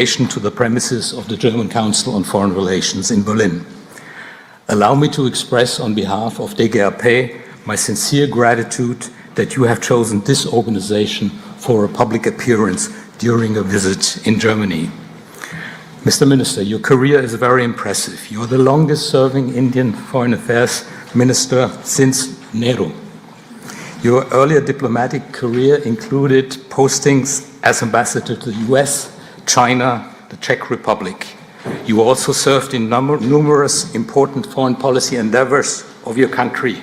to the premises of the German Council on Foreign Relations in Berlin. Allow me to express on behalf of DGAP my sincere gratitude that you have chosen this organization for a public appearance during a visit in Germany. Mr. Minister, your career is very impressive. You are the longest-serving Indian Foreign Affairs Minister since Nehru. Your earlier diplomatic career included postings as ambassador to the US, China, the Czech Republic. You also served in numerous important foreign policy endeavors of your country.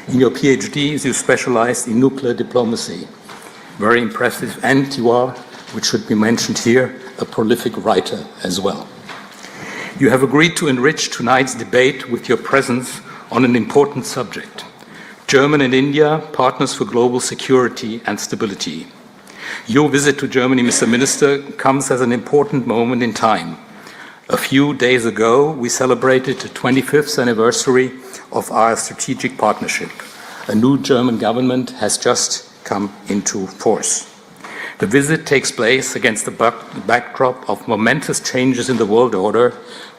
In your PhDs, you specialized in nuclear diplomacy. Very impressive, and you are, which should be mentioned here, a prolific writer as well. You have agreed to enrich tonight's debate with your presence on an important subject: Germany and India, partners for global security and stability. Your visit to Germany, Mr. Minister, comes at an important moment in time. A few days ago, we celebrated the 25th anniversary of our strategic partnership. A new German government has just come into force. The visit takes place against the backdrop of momentous changes in the world order,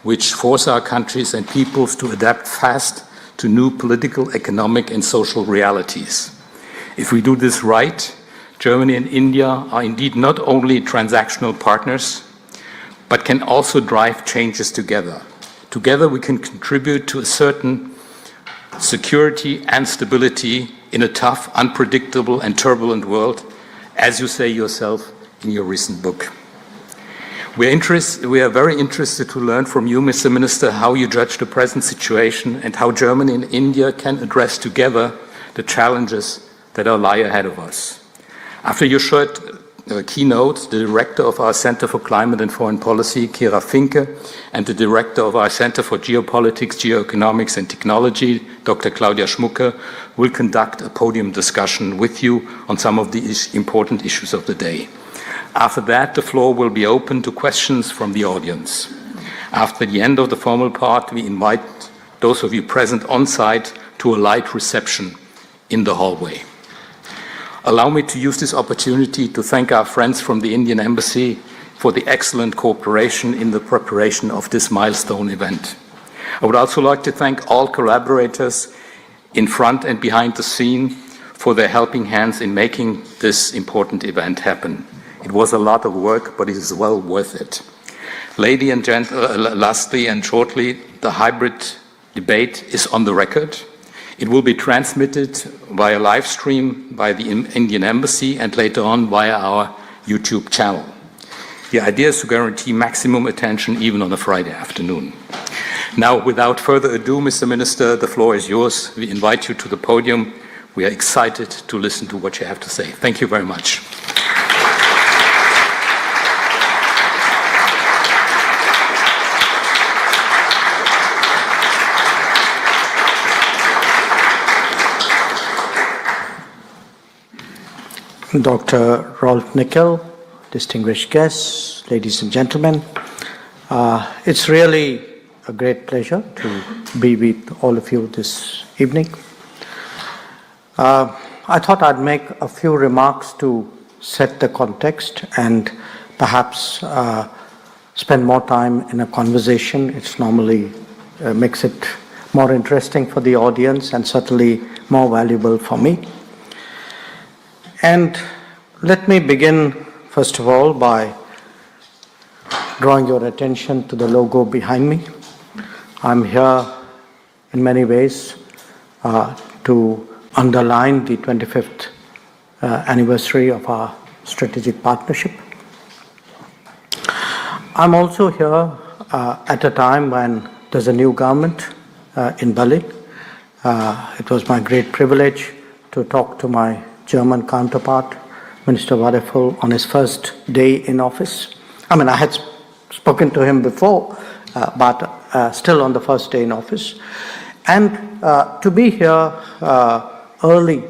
which force our countries and peoples to adapt fast to new political, economic, and social realities. If we do this right, Germany and India are indeed not only transactional partners, but can also drive changes together. Together we can contribute to a certain security and stability in a tough, unpredictable, and turbulent world, as you say yourself in your recent book. We are very interested to learn from you, Mr. Minister, how you judge the present situation and how Germany and India can address together the challenges that lie ahead of us. After your short keynote, the director of our Center for Climate and Foreign Policy, Kira Finke, and the director of our Center for Geopolitics, Geoeconomics and Technology, Dr. Claudia Schmucke, will conduct a podium discussion with you on some of the important issues of the day. After that, the floor will be open to questions from the audience. After the end of the formal part, we invite those of you present on site to a light reception in the hallway. Allow me to use this opportunity to thank our friends from the Indian Embassy for the excellent cooperation in the preparation of this milestone event. I would also like to thank all collaborators in front and behind the scene for their helping hands in making this important event happen. It was a lot of work, but it is well worth it. Lastly and shortly, the hybrid debate is on the record. It will be transmitted via live stream by the Indian Embassy and later on via our YouTube channel. The idea is to guarantee maximum attention even on a Friday afternoon. Now, without further ado, Mr. Minister, the floor is yours. We invite you to the podium. We are excited to listen to what you have to say. Thank you very much. Dr. Rolf Nickel, distinguished guests, ladies and gentlemen, it's really a great pleasure to be with all of you this evening. I thought I'd make a few remarks to set the context and perhaps spend more time in a conversation. It's normally makes it more interesting for the audience and certainly more valuable for me. And let me begin, first of all, by drawing your attention to the logo behind me. I'm here in many ways to underline the 25th anniversary of our strategic partnership. I'm also here at a time when there's a new government in Berlin. It was my great privilege to talk to my German counterpart, Minister Wadephul, on his first day in office. I mean, I had spoken to him before, but still on the first day in office. And to be here early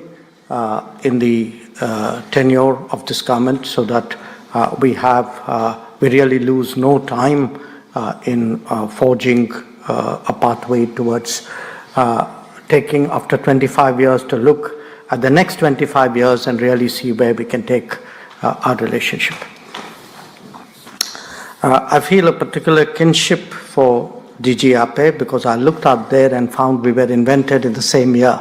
in the tenure of this government so that we really lose no time in forging a pathway towards taking, after 25 years, to look at the next 25 years and really see where we can take our relationship. I feel a particular kinship for DGAP because I looked up there and found we were invented in the same year.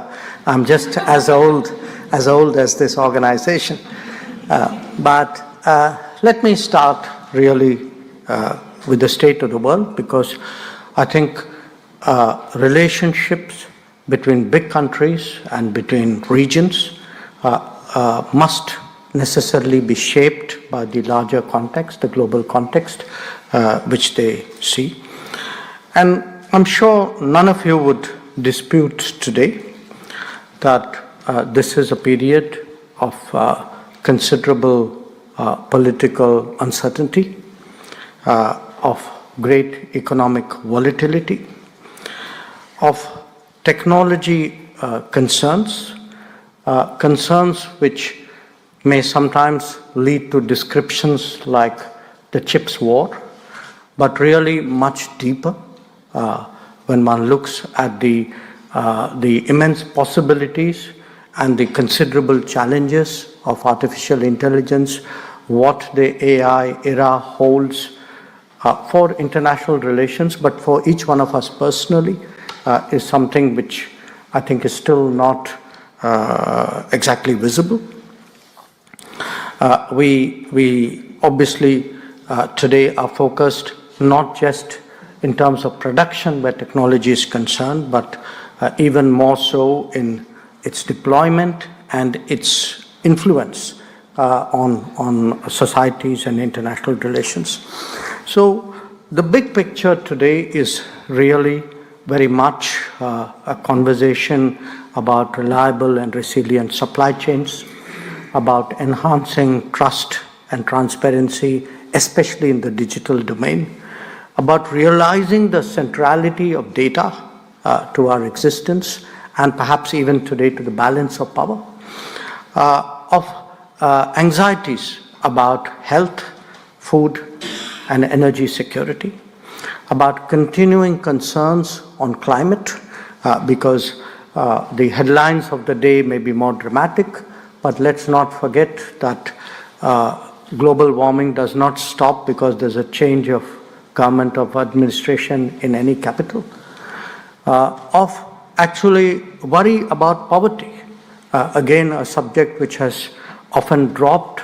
I'm just as old as this organization. But let me start really with the state of the world, because I think relationships between big countries and between regions must necessarily be shaped by the larger context, the global context, which they see. And I'm sure none of you would dispute today that this is a period of considerable political uncertainty, of great economic volatility, of technology concerns, concerns which may sometimes lead to descriptions like the chips war, but really much deeper when one looks at the immense possibilities and the considerable challenges of artificial intelligence, what the AI era holds for international relations, but for each one of us personally, is something which I think is still not exactly visible. We obviously today are focused not just in terms of production where technology is concerned, but even more so in its deployment and its influence on societies and international relations. So the big picture today is really very much a conversation about reliable and resilient supply chains, about enhancing trust and transparency, especially in the digital domain, about realizing the centrality of data to our existence, and perhaps even today to the balance of power, of anxieties about health, food, and energy security, about continuing concerns on climate, because the headlines of the day may be more dramatic, but let's not forget that global warming does not stop because there's a change of government of administration in any capital, of actually worry about poverty, again a subject which has often dropped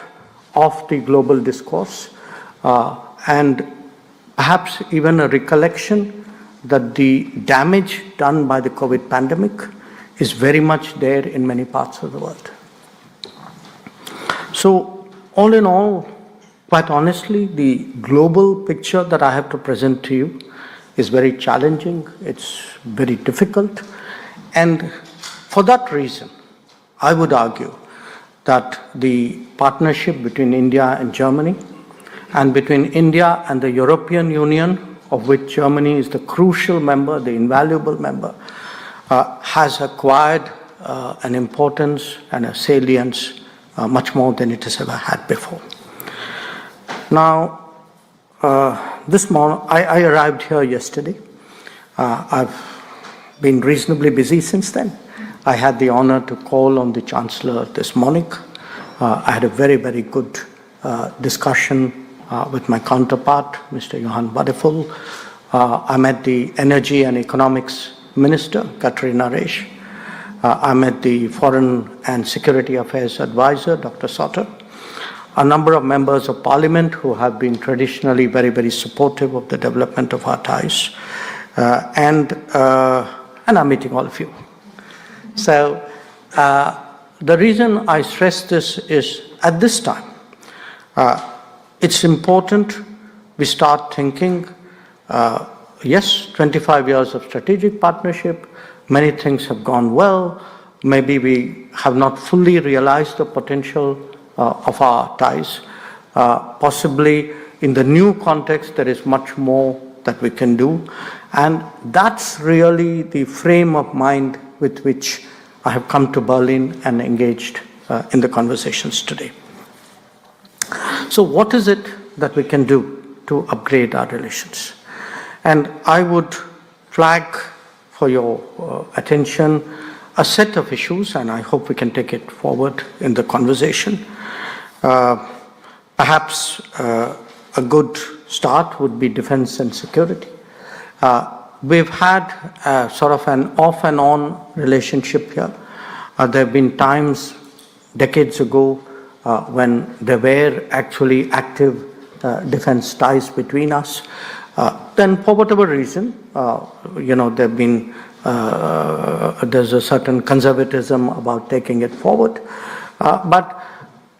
off the global discourse, and perhaps even a recollection that the damage done by the COVID pandemic is very much there in many parts of the world. So all in all, quite honestly, the global picture that I have to present to you is very challenging, it's very difficult, and for that reason, I would argue that the partnership between India and Germany, and between India and the European Union, of which Germany is the crucial member, the invaluable member, has acquired an importance and a salience much more than it has ever had before. Now, this morning, I arrived here yesterday. I've been reasonably busy since then. I had the honor to call on the Chancellor this morning. I had a very, very good discussion with my counterpart, Mr. Johann Wadephul. I met the Energy and Economics Minister, Katrina Reisch. I met the Foreign and Security Affairs Advisor, Dr. Sauter. A number of members of Parliament who have been traditionally very, very supportive of the development of our ties. And I'm meeting all of you. So the reason I stress this is at this time, it's important we start thinking, yes, 25 years of strategic partnership, many things have gone well, maybe we have not fully realized the potential of our ties. Possibly in the new context there is much more that we can do, and that's really the frame of mind with which I have come to Berlin and engaged in the conversations today. So what is it that we can do to upgrade our relations? And I would flag for your attention a set of issues, and I hope we can take it forward in the conversation. Perhaps a a good start would be defense and security. We've had sort of an off and on relationship here. There have been times, decades ago, when there were actually active defense ties between us. Then for whatever reason, there've been, there's a certain conservatism about taking it forward. But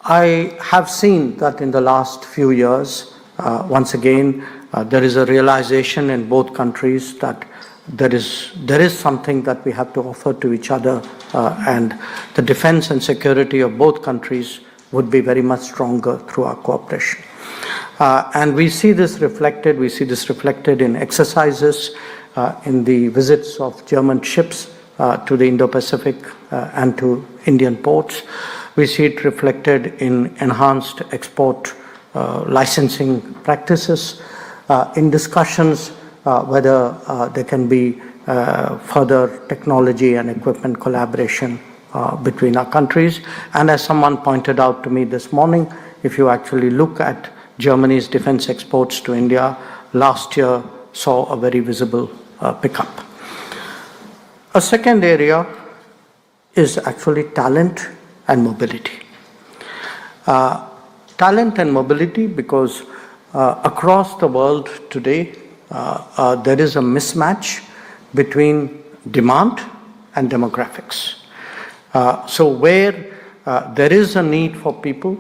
I have seen that in the last few years, once again, there is a realization in both countries that there is something that we have to offer to each other, and the defense and security of both countries would be very much stronger through our cooperation. And we see this reflected in exercises, in the visits of German ships to the Indo-Pacific and to Indian ports. We see it reflected in enhanced export licensing practices, in discussions whether there can be further technology and equipment collaboration between our countries. And as someone pointed out to me this morning, if you actually look at Germany's defense exports to India, last year saw a very visible pickup. A second area is actually talent and mobility. Talent and mobility because across the world today, there is a mismatch between demand and demographics. So where there is a need for people,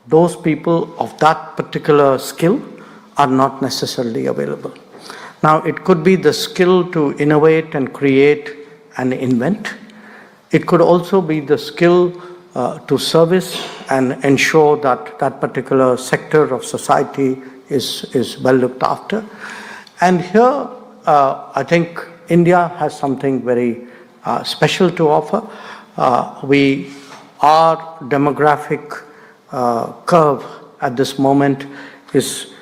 those people of that particular skill are not necessarily available. Now, it could be the skill to innovate and create and invent. It could also be the skill to service and ensure that that particular sector of society is well looked after. And here, I think India has something very special to offer. Our demographic curve at this moment is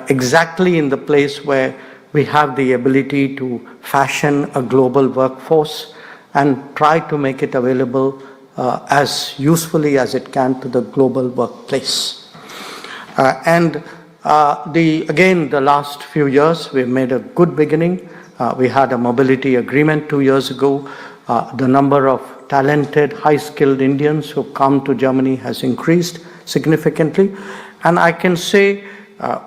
exactly in the place where we have the ability to fashion a global workforce and try to make it available as usefully as it can to the global workplace. And the last few years, we've made a good beginning. We had a mobility agreement 2 years ago. The number of talented, high-skilled Indians who come to Germany has increased significantly. And I can say I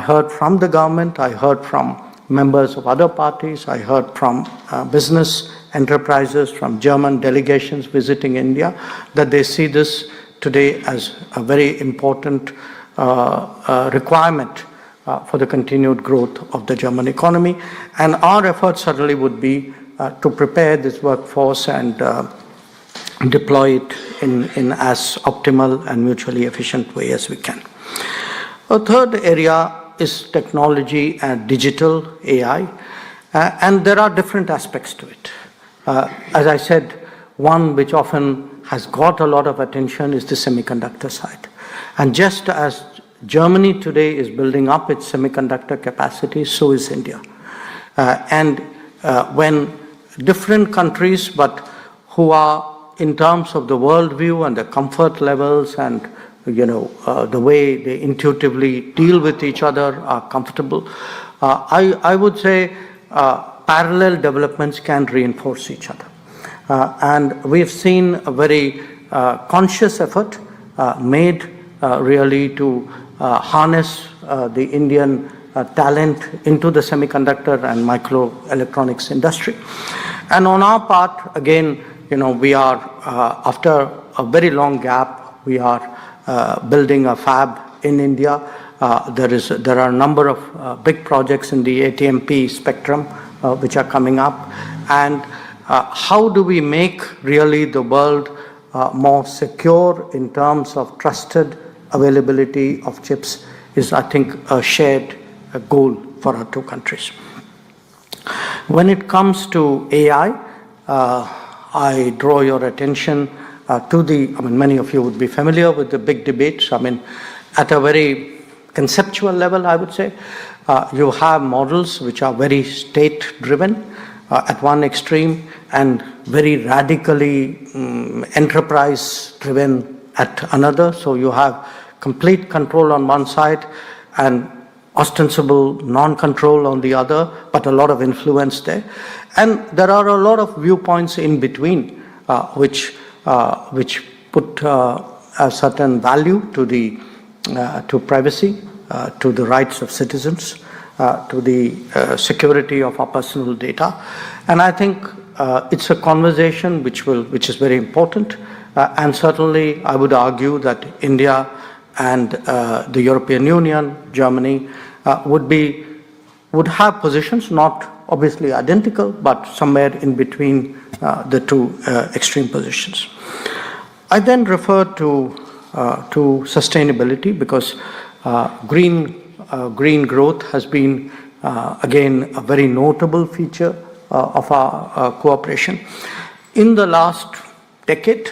heard from the government, I heard from members of other parties, I heard from business enterprises, from German delegations visiting India, that they see this today as a very important requirement for the continued growth of the German economy. And our efforts certainly would be to prepare this workforce and deploy it in as optimal and mutually efficient way as we can. A third area is technology and digital AI, and there are different aspects to it. As I said, one which often has got a lot of attention is the semiconductor side. And just as Germany today is building up its semiconductor capacity, so is India. When different countries, but who are in terms of the worldview and the comfort levels and the way they intuitively deal with each other are comfortable, I would say parallel developments can reinforce each other. And we've seen a very conscious effort made really to harness the Indian talent into the semiconductor and microelectronics industry. And on our part, again, we are, after a very long gap, we are building a fab in India. There are a number of big projects in the ATMP spectrum which are coming up. And how do we make really the world more secure in terms of trusted availability of chips is, I think, a shared goal for our two countries. When it comes to AI, I draw your attention to many of you would be familiar with the big debates. At a very conceptual level, I would say, you have models which are very state-driven at one extreme and very radically enterprise-driven at another. So you have complete control on one side and ostensible non-control on the other, but a lot of influence there. And there are a lot of viewpoints in between, which put a certain value to privacy, to the rights of citizens, to the security of our personal data. And I think it's a conversation which is very important. And certainly I would argue that India and the European Union, Germany, would have positions, not obviously identical, but somewhere in between the two extreme positions. I then refer to sustainability, because green growth has been again a very notable feature of our cooperation. In the last decade,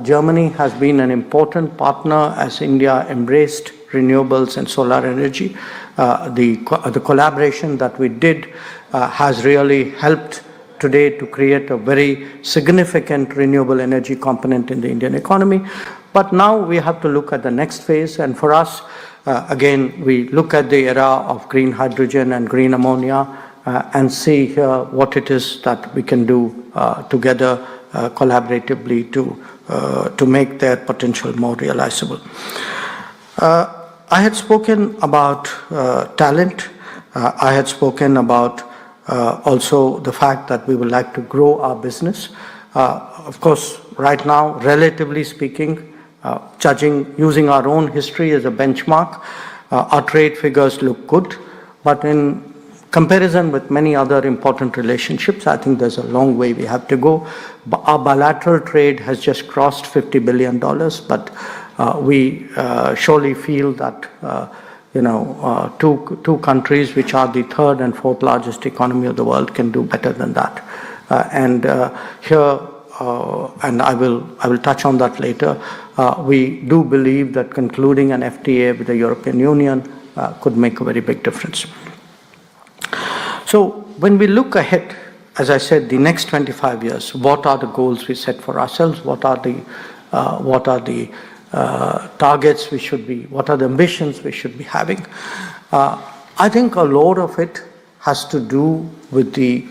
Germany has been an important partner as India embraced renewables and solar energy. The collaboration that we did has really helped today to create a very significant renewable energy component in the Indian economy. But now we have to look at the next phase, and for us, again, we look at the era of green hydrogen and green ammonia and see here what it is that we can do together collaboratively to make their potential more realizable. I had spoken about talent. I had spoken about also the fact that we would like to grow our business. Of course, right now, relatively speaking, using our own history as a benchmark, our trade figures look good, but in comparison with many other important relationships, I think there's a long way we have to go. Our bilateral trade has just crossed $50 billion, but we surely feel that two countries which are the third and fourth largest economy of the world can do better than that. And I will touch on that later. We do believe that concluding an FTA with the European Union could make a very big difference. So when we look ahead, as I said, the next 25 years, what are the goals we set for ourselves? What are the targets we should be, what are the ambitions we should be having? I think a lot of it has to do with the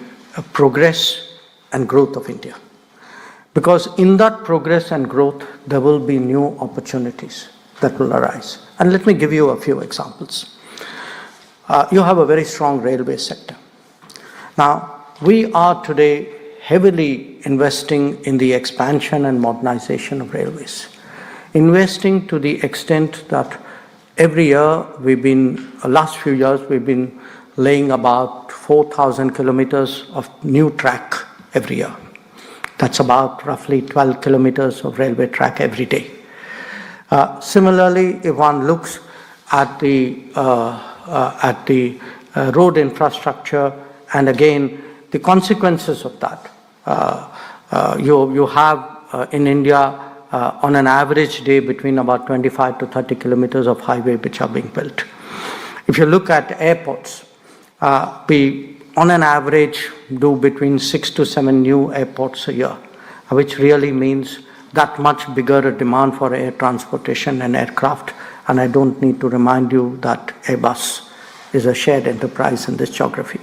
progress and growth of India. Because in that progress and growth, there will be new opportunities that will arise. And let me give you a few examples. You have a very strong railway sector. Now, we are today heavily investing in the expansion and modernization of railways. Investing to the extent that every year last few years, we've been laying about 4,000 kilometers of new track every year. That's about roughly 12 kilometers of railway track every day. Similarly, if one looks at the road infrastructure, and again, the consequences of that, you have in India, on an average day, between about 25 to 30 kilometers of highway which are being built. If you look at airports, we on an average do between 6 to 7 new airports a year, which really means that much bigger a demand for air transportation and aircraft. And I don't need to remind you that Airbus is a shared enterprise in this geography.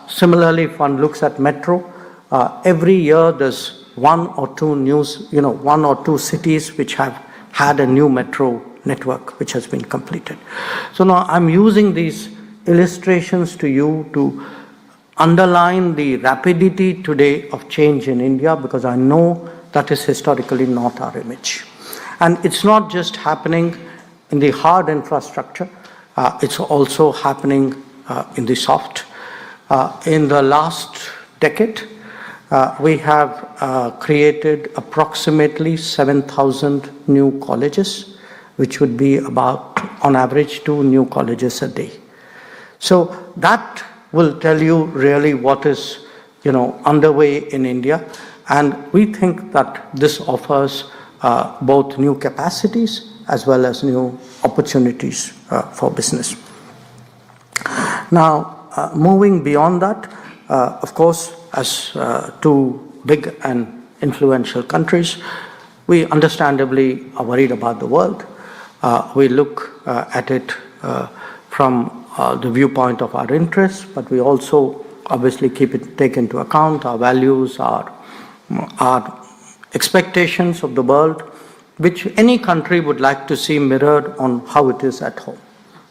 Similarly, if one looks at metro, every year there's one or two cities which have had a new metro network which has been completed. So now I'm using these illustrations to you to underline the rapidity today of change in India, because I know that is historically not our image. And it's not just happening in the hard infrastructure, it's also happening in the soft. In the last decade, we have created approximately 7,000 new colleges, which would be about, on average, 2 new colleges a day. So that will tell you really what is, underway in India. And we think that this offers both new capacities as well as new opportunities for business. Now, moving beyond that, of course, as two big and influential countries, we understandably are worried about the world. We look at it from the viewpoint of our interests, but we also obviously take into account our values, our expectations of the world, which any country would like to see mirrored on how it is at home.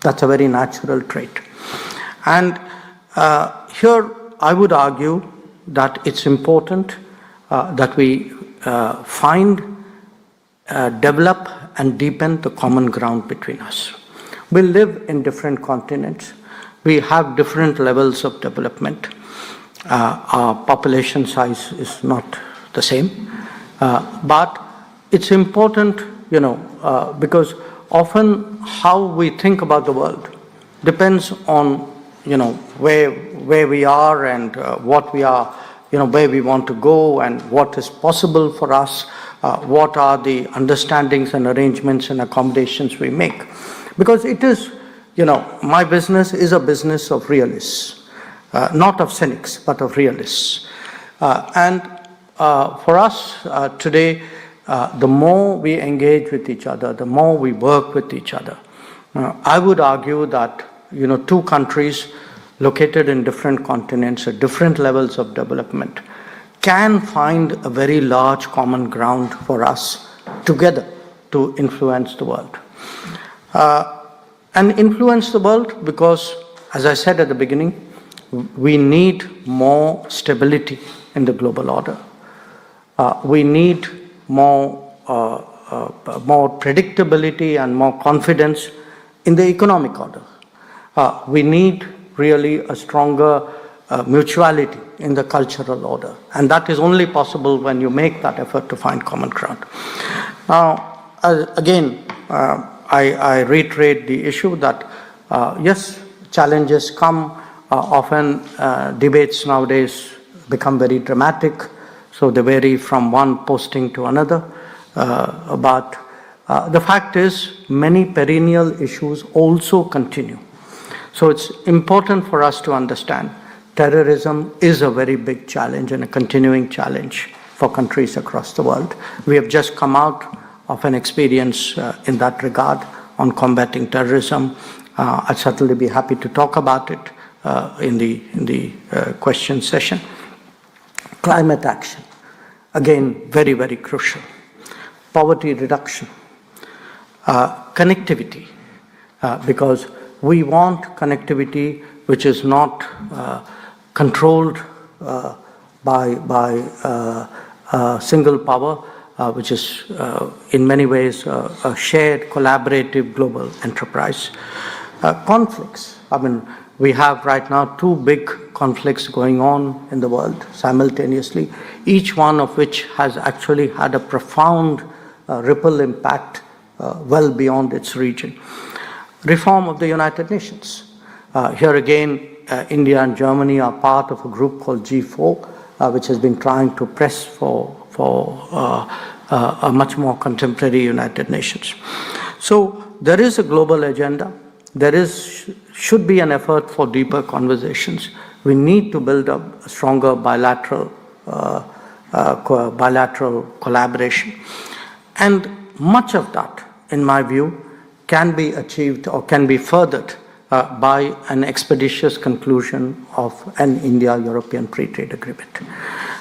That's a very natural trait. And here I would argue that it's important that we find, develop and deepen the common ground between us. We live in different continents. We have different levels of development. Our population size is not the same. But it's important, because often how we think about the world depends on, where we are and what we are, where we want to go and what is possible for us, what are the understandings and arrangements and accommodations we make. Because it is, my business is a business of realists, not of cynics, but of realists. And for us today, the more we engage with each other, the more we work with each other. I would argue that, two countries located in different continents at different levels of development can find a very large common ground for us together to influence the world. And influence the world because, as I said at the beginning, we need more stability in the global order. We need more predictability and more confidence in the economic order. We need really a stronger mutuality in the cultural order. And that is only possible when you make that effort to find common ground. Now, again, I reiterate the issue that, yes, challenges come. Often debates nowadays become very dramatic, so they vary from one posting to another. But the fact is, many perennial issues also continue. So it's important for us to understand terrorism is a very big challenge and a continuing challenge for countries across the world. We have just come out of an experience in that regard on combating terrorism. I'd certainly be happy to talk about it in the question session. Climate action, again, very, very crucial. Poverty reduction, connectivity, because we want connectivity which is not controlled by single power, which is in many ways a shared, collaborative global enterprise. Conflicts, we have right now two big conflicts going on in the world simultaneously, each one of which has actually had a profound ripple impact well beyond its region. Reform of the United Nations. Here again, India and Germany are part of a group called G4, which has been trying to press for a much more contemporary United Nations. So there is a global agenda. There should be an effort for deeper conversations. We need to build up a stronger bilateral collaboration. And much of that, in my view, can be achieved or can be furthered by an expeditious conclusion of an India-European free trade agreement.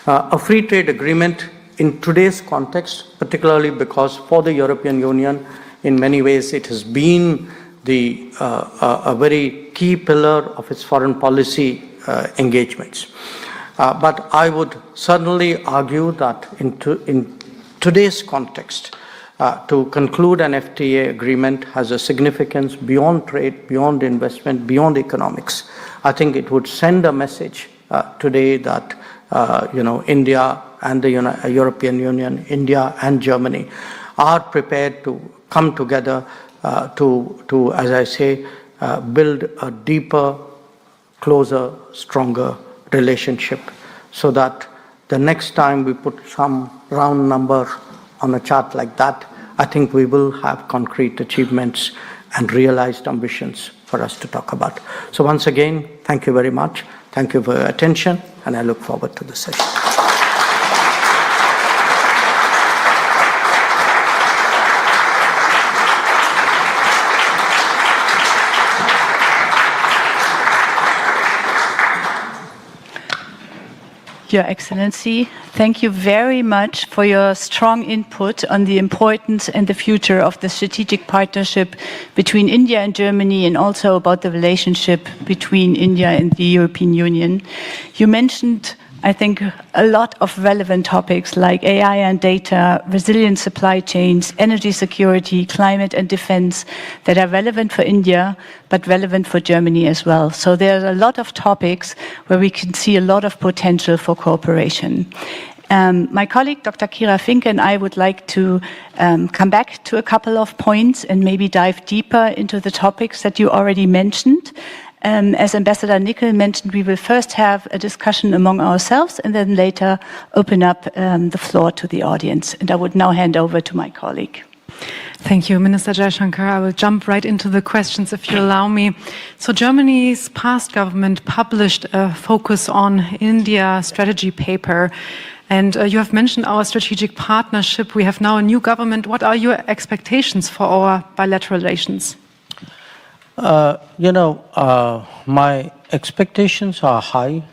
A free trade agreement in today's context, particularly because for the European Union, in many ways it has been a very key pillar of its foreign policy engagements. But I would certainly argue that in today's context, to conclude an FTA agreement has a significance beyond trade, beyond investment, beyond economics. I think it would send a message today that India and the European Union, India and Germany are prepared to come together to, as I say, build a deeper, closer, stronger relationship, so that the next time we put some round number on a chart like that, I think we will have concrete achievements and realized ambitions for us to talk about. So once again, thank you very much. Thank you for your attention, and I look forward to the session. Your Excellency, thank you very much for your strong input on the importance and the future of the strategic partnership between India and Germany, and also about the relationship between India and the European Union. You mentioned, I think, a lot of relevant topics like AI and data, resilient supply chains, energy security, climate and defense that are relevant for India, but relevant for Germany as well. So there are a lot of topics where we can see a lot of potential for cooperation. My colleague, Dr. Kira Finke, and I would like to come back to a couple of points and maybe dive deeper into the topics that you already mentioned. As Ambassador Nickel mentioned, we will first have a discussion among ourselves and then later open up the floor to the audience. And I would now hand over to my colleague. Thank you, Minister Jaishankar. I will jump right into the questions if you allow me. So Germany's past government published a focus on India strategy paper. And you have mentioned our strategic partnership. We have now a new government. What are your expectations for our bilateral relations? My expectations are high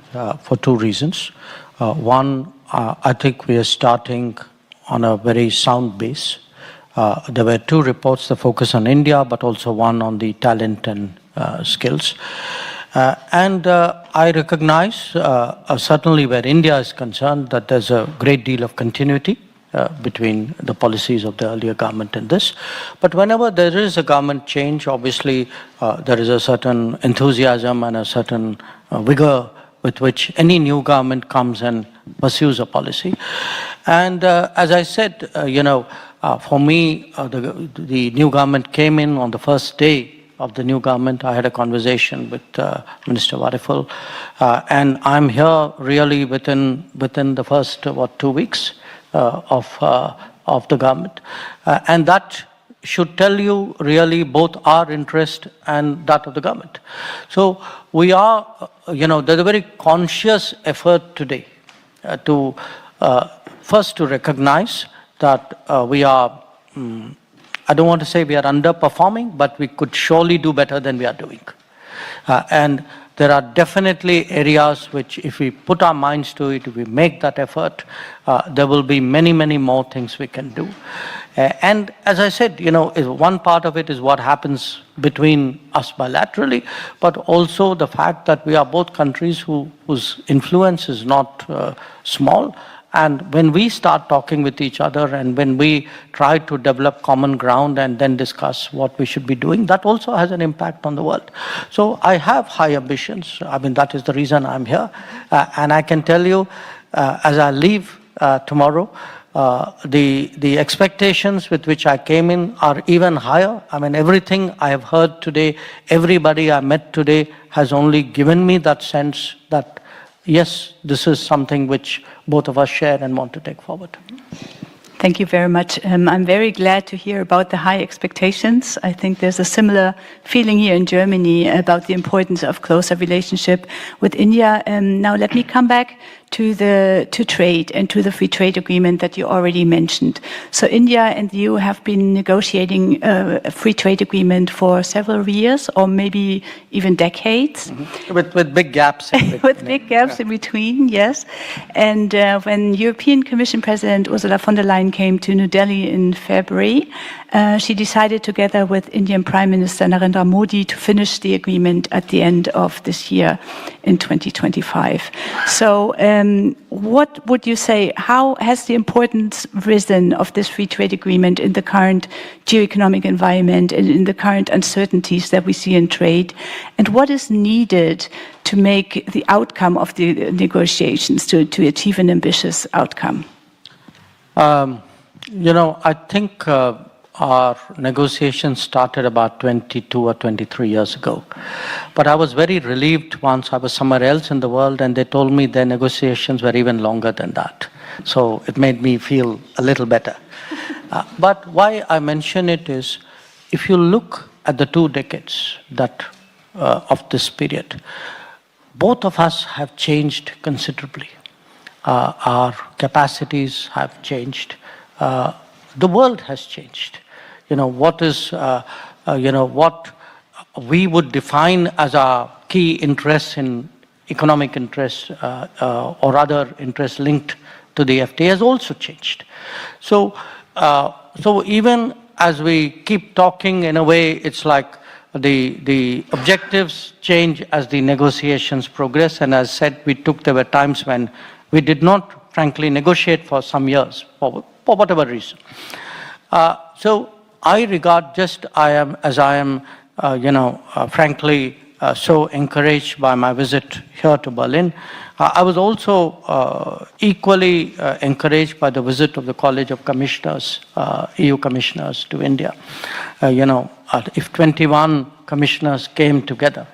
for two reasons. One, I think we are starting on a very sound base. There were two reports that focus on India, but also one on the talent and skills. And I recognize, certainly where India is concerned, that there's a great deal of continuity between the policies of the earlier government and this. But whenever there is a government change, obviously there is a certain enthusiasm and a certain vigor with which any new government comes and pursues a policy. And as I said, for me, the new government came in on the first day of the new government. I had a conversation with Minister Wadephul, and I'm here really within the first 2 weeks of the government, and that should tell you really both our interest and that of the government. So we are, there's a very conscious effort today to first to recognize that we are, I don't want to say we are underperforming, but we could surely do better than we are doing. And there are definitely areas which, if we put our minds to it, if we make that effort, there will be many, many more things we can do. And as I said, one part of it is what happens between us bilaterally, but also the fact that we are both countries whose influence is not small. And when we start talking with each other and when we try to develop common ground and then discuss what we should be doing, that also has an impact on the world. So I have high ambitions. I mean, that is the reason I'm here. And I can tell you, as I leave tomorrow, the expectations with which I came in are even higher. I mean, everything I have heard today, everybody I met today has only given me that sense that yes, this is something which both of us share and want to take forward. Thank you very much. I'm very glad to hear about the high expectations. I think there's a similar feeling here in Germany about the importance of closer relationship with India. Now let me come back to trade and to the free trade agreement that you already mentioned. So India and the EU have been negotiating a free trade agreement for several years or maybe even decades. Mm-hmm. With big gaps in between. With big gaps in between, yes. And when European Commission President Ursula von der Leyen came to New Delhi in February, she decided together with Indian Prime Minister Narendra Modi to finish the agreement at the end of this year in 2025. So what would you say, how has the importance risen of this free trade agreement in the current geo-economic environment and in the current uncertainties that we see in trade? And what is needed to make the outcome of the negotiations to achieve an ambitious outcome? I think our negotiations started about 22 or 23 years ago. But I was very relieved once I was somewhere else in the world and they told me their negotiations were even longer than that. So it made me feel a little better. But why I mention it is, if you look at the 2 decades of this period, both of us have changed considerably. Our capacities have changed. The world has changed. What we would define as our key interests in economic interests or other interests linked to the FTA has also changed. So, so even as we keep talking, in a way, it's like the objectives change as the negotiations progress. And as said, there were times when we did not, frankly, negotiate for some years, for whatever reason. So I regard frankly, so encouraged by my visit here to Berlin. I was also equally encouraged by the visit of the College of Commissioners, EU Commissioners to India. If 21 commissioners came together,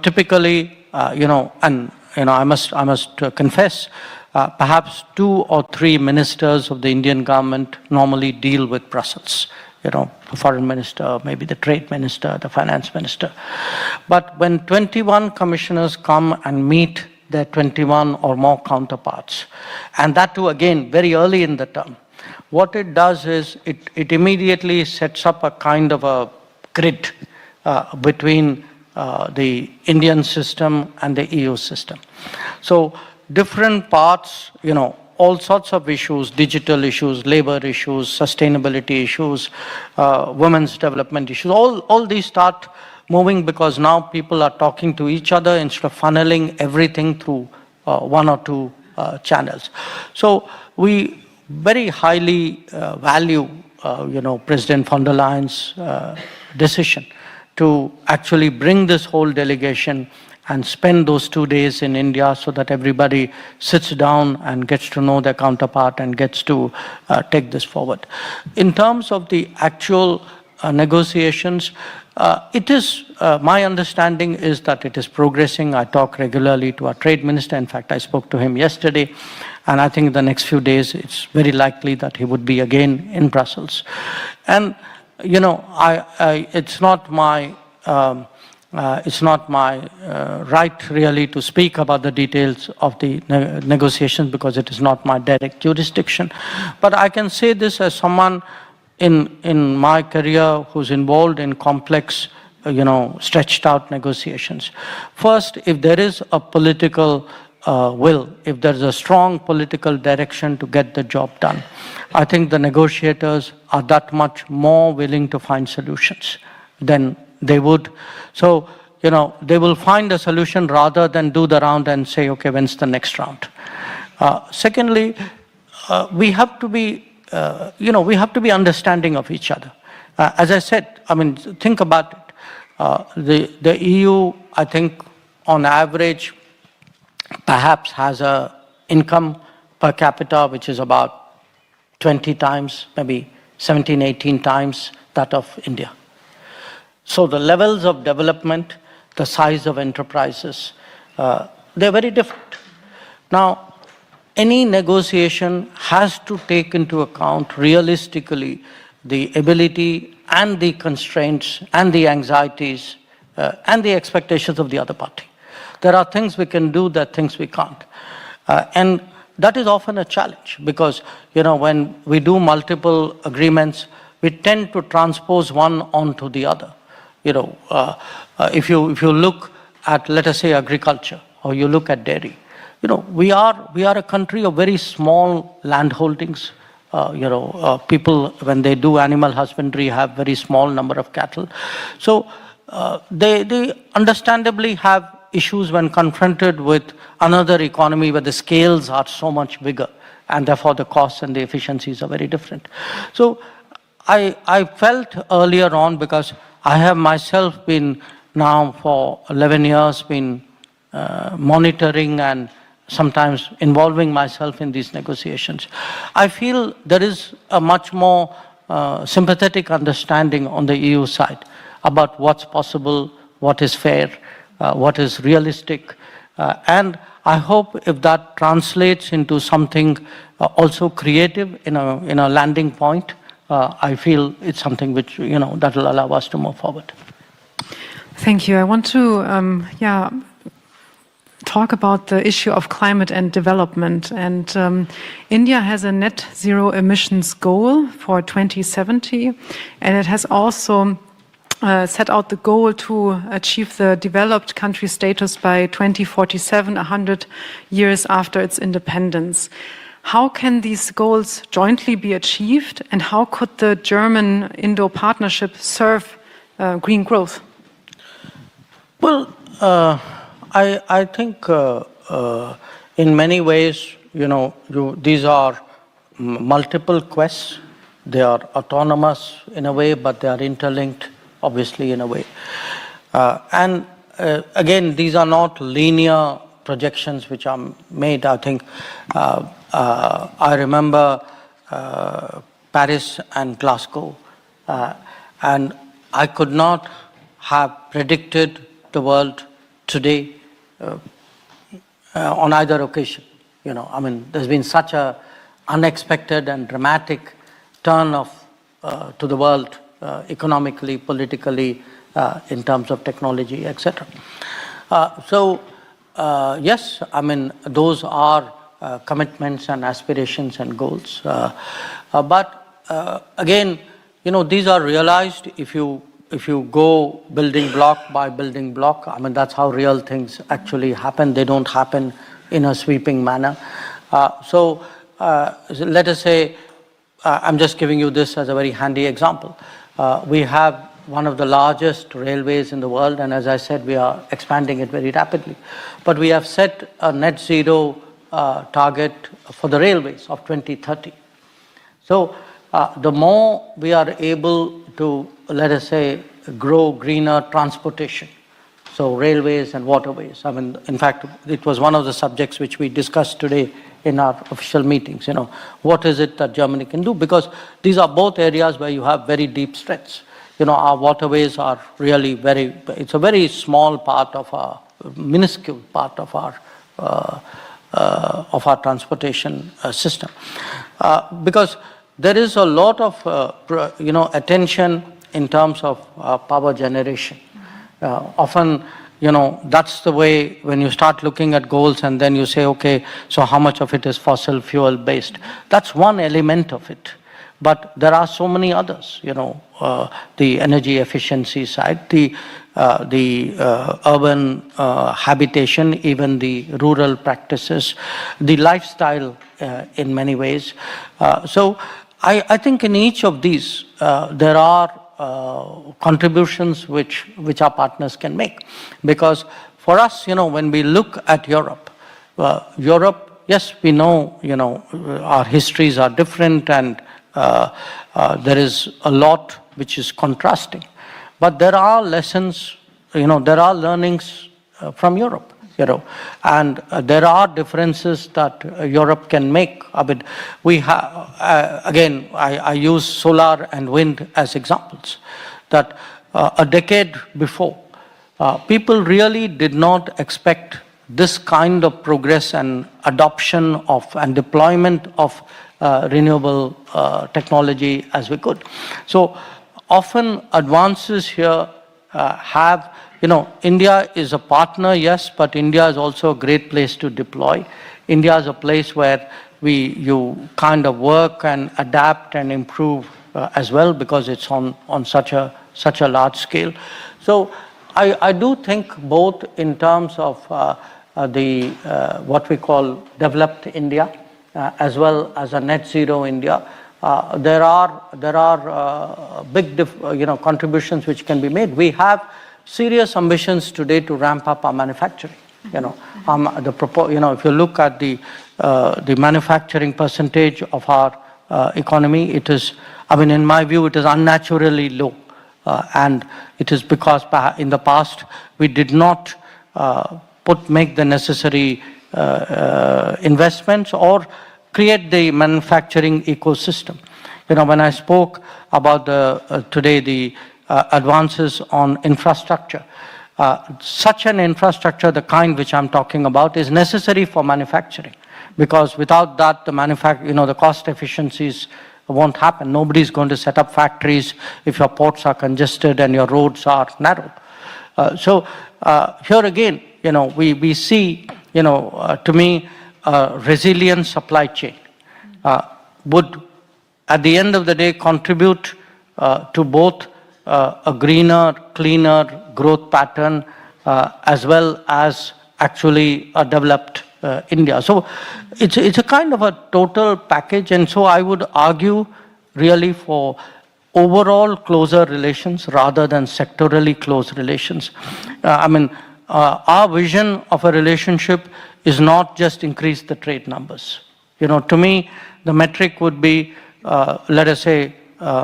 typically, I must confess, perhaps 2 or 3 ministers of the Indian government normally deal with Brussels. The foreign minister, maybe the trade minister, the finance minister. But when 21 commissioners come and meet their 21 or more counterparts, and that too again very early in the term, what it does is it immediately sets up a kind of a grid between the Indian system and the EU system. So different parts, all sorts of issues, digital issues, labor issues, sustainability issues, women's development issues, all these start moving because now people are talking to each other instead of funneling everything through 1 or 2 channels. So we very highly value, President von der Leyen's decision to actually bring this whole delegation and spend those 2 days in India so that everybody sits down and gets to know their counterpart and gets to take this forward. In terms of the actual negotiations, it is, my understanding is that it is progressing. I talk regularly to our trade minister. In fact, I spoke to him yesterday. And I think the next few days, it's very likely that he would be again in Brussels. And, it's not my right really to speak about the details of the negotiations because it is not my direct jurisdiction. But I can say this as someone in my career who's involved in complex, stretched out negotiations. First, if there is a political will, if there's a strong political direction to get the job done, I think the negotiators are that much more willing to find solutions than they would. So, they will find a solution rather than do the round and say, okay, when's the next round? Secondly, we have to be, we have to be understanding of each other. As I said, think about it. The EU, I think, on average, perhaps has a income per capita which is about 20 times, maybe 17, 18 times that of India. So the levels of development, the size of enterprises, they're very different. Now, any negotiation has to take into account realistically the ability and the constraints and the anxieties and the expectations of the other party. There are things we can do, there are things we can't. And that is often a challenge because, when we do multiple agreements, we tend to transpose one onto the other. If you look at, let us say, agriculture, or you look at dairy, we are a country of very small land holdings. People, when they do animal husbandry, have very small number of cattle. So they understandably have issues when confronted with another economy where the scales are so much bigger and therefore the costs and the efficiencies are very different. So I felt earlier on, because I have myself been now for 11 years been monitoring and sometimes involving myself in these negotiations. I feel there is a much more sympathetic understanding on the EU side about what's possible, what is fair, what is realistic. And I hope if that translates into something also creative in a landing point, I feel it's something which, that will allow us to move forward. Thank you. I want to, talk about the issue of climate and development. And India has a net zero emissions goal for 2070, and it has also set out the goal to achieve the developed country status by 2047, 100 years after its independence. How can these goals jointly be achieved, and how could the German-Indo partnership serve green growth? Well, I think in many ways, these are multiple quests. They are autonomous in a way, but they are interlinked, obviously, in a way. And again, these are not linear projections which are made. I think I remember Paris and Glasgow, and I could not have predicted the world today on either occasion. There's been such a unexpected and dramatic turn of to the world economically, politically, in terms of technology, etc. Yes, those are commitments and aspirations and goals. But again, these are realized if you go building block by building block. That's how real things actually happen. They don't happen in a sweeping manner. Let us say, I'm just giving you this as a very handy example. We have one of the largest railways in the world, and as I said, we are expanding it very rapidly. But we have set a net zero target for the railways of 2030. So the more we are able to, let us say, grow greener transportation, so railways and waterways. In fact, it was one of the subjects which we discussed today in our official meetings. What is it that Germany can do? Because these are both areas where you have very deep threats. Our waterways are really it's a very small part of our, minuscule part of our transportation system. Because there is a lot of, attention in terms of power generation. Often, that's the way when you start looking at goals and then you say, okay, so how much of it is fossil fuel based? That's one element of it. But there are so many others, the energy efficiency side, the urban habitation, even the rural practices, the lifestyle in many ways. So I think in each of these, there are contributions which our partners can make. Because for us, when we look at Europe, yes, we know, our histories are different, and there is a lot which is contrasting. But there are lessons, there are learnings from Europe, and there are differences that Europe can make. We have, again, I use solar and wind as examples, that a decade before, people really did not expect this kind of progress and adoption of and deployment of renewable technology as we could. So often advances here have, India is a partner, yes, but India is also a great place to deploy. India is a place where you kind of work and adapt and improve as well, because it's on such a large scale. So I do think both in terms of what we call developed India, as well as a net zero India, there are big contributions which can be made. We have serious ambitions today to ramp up our manufacturing. If you look at the manufacturing percentage of our economy, it is, in my view, it is unnaturally low, and it is because in the past we did not make the necessary investments or create the manufacturing ecosystem. When I spoke about today the advances on infrastructure, such an infrastructure, the kind which I'm talking about, is necessary for manufacturing, because without that, the cost efficiencies won't happen. Nobody's going to set up factories if your ports are congested and your roads are narrow. So here again, we see, to me, a resilient supply chain would, at the end of the day, contribute to both a greener, cleaner growth pattern, as well as actually a developed India. So it's a kind of a total package, and so I would argue really for overall closer relations rather than sectorally close relations. Our vision of a relationship is not just increase the trade numbers. To me, the metric would be, let us say,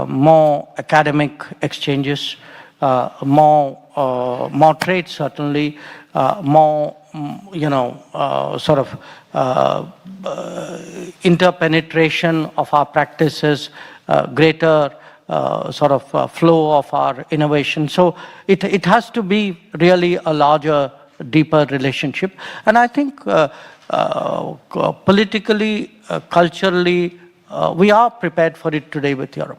more academic exchanges, more trade certainly, more sort of interpenetration of our practices, greater sort of flow of our innovation. So it has to be really a larger, deeper relationship. And I think politically, culturally, we are prepared for it today with Europe.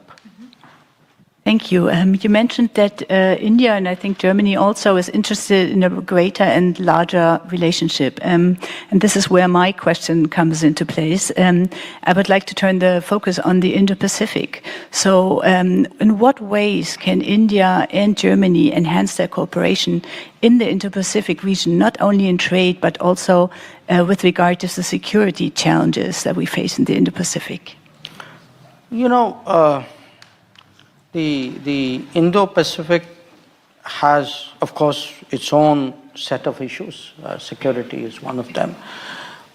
Thank you. You mentioned that India, and I think Germany also, is interested in a greater and larger relationship. And this is where my question comes into place. I would like to turn the focus on the Indo-Pacific. So in what ways can India and Germany enhance their cooperation in the Indo-Pacific region, not only in trade, but also with regard to the security challenges that we face in the Indo-Pacific? The Indo-Pacific has, of course, its own set of issues. Security is one of them.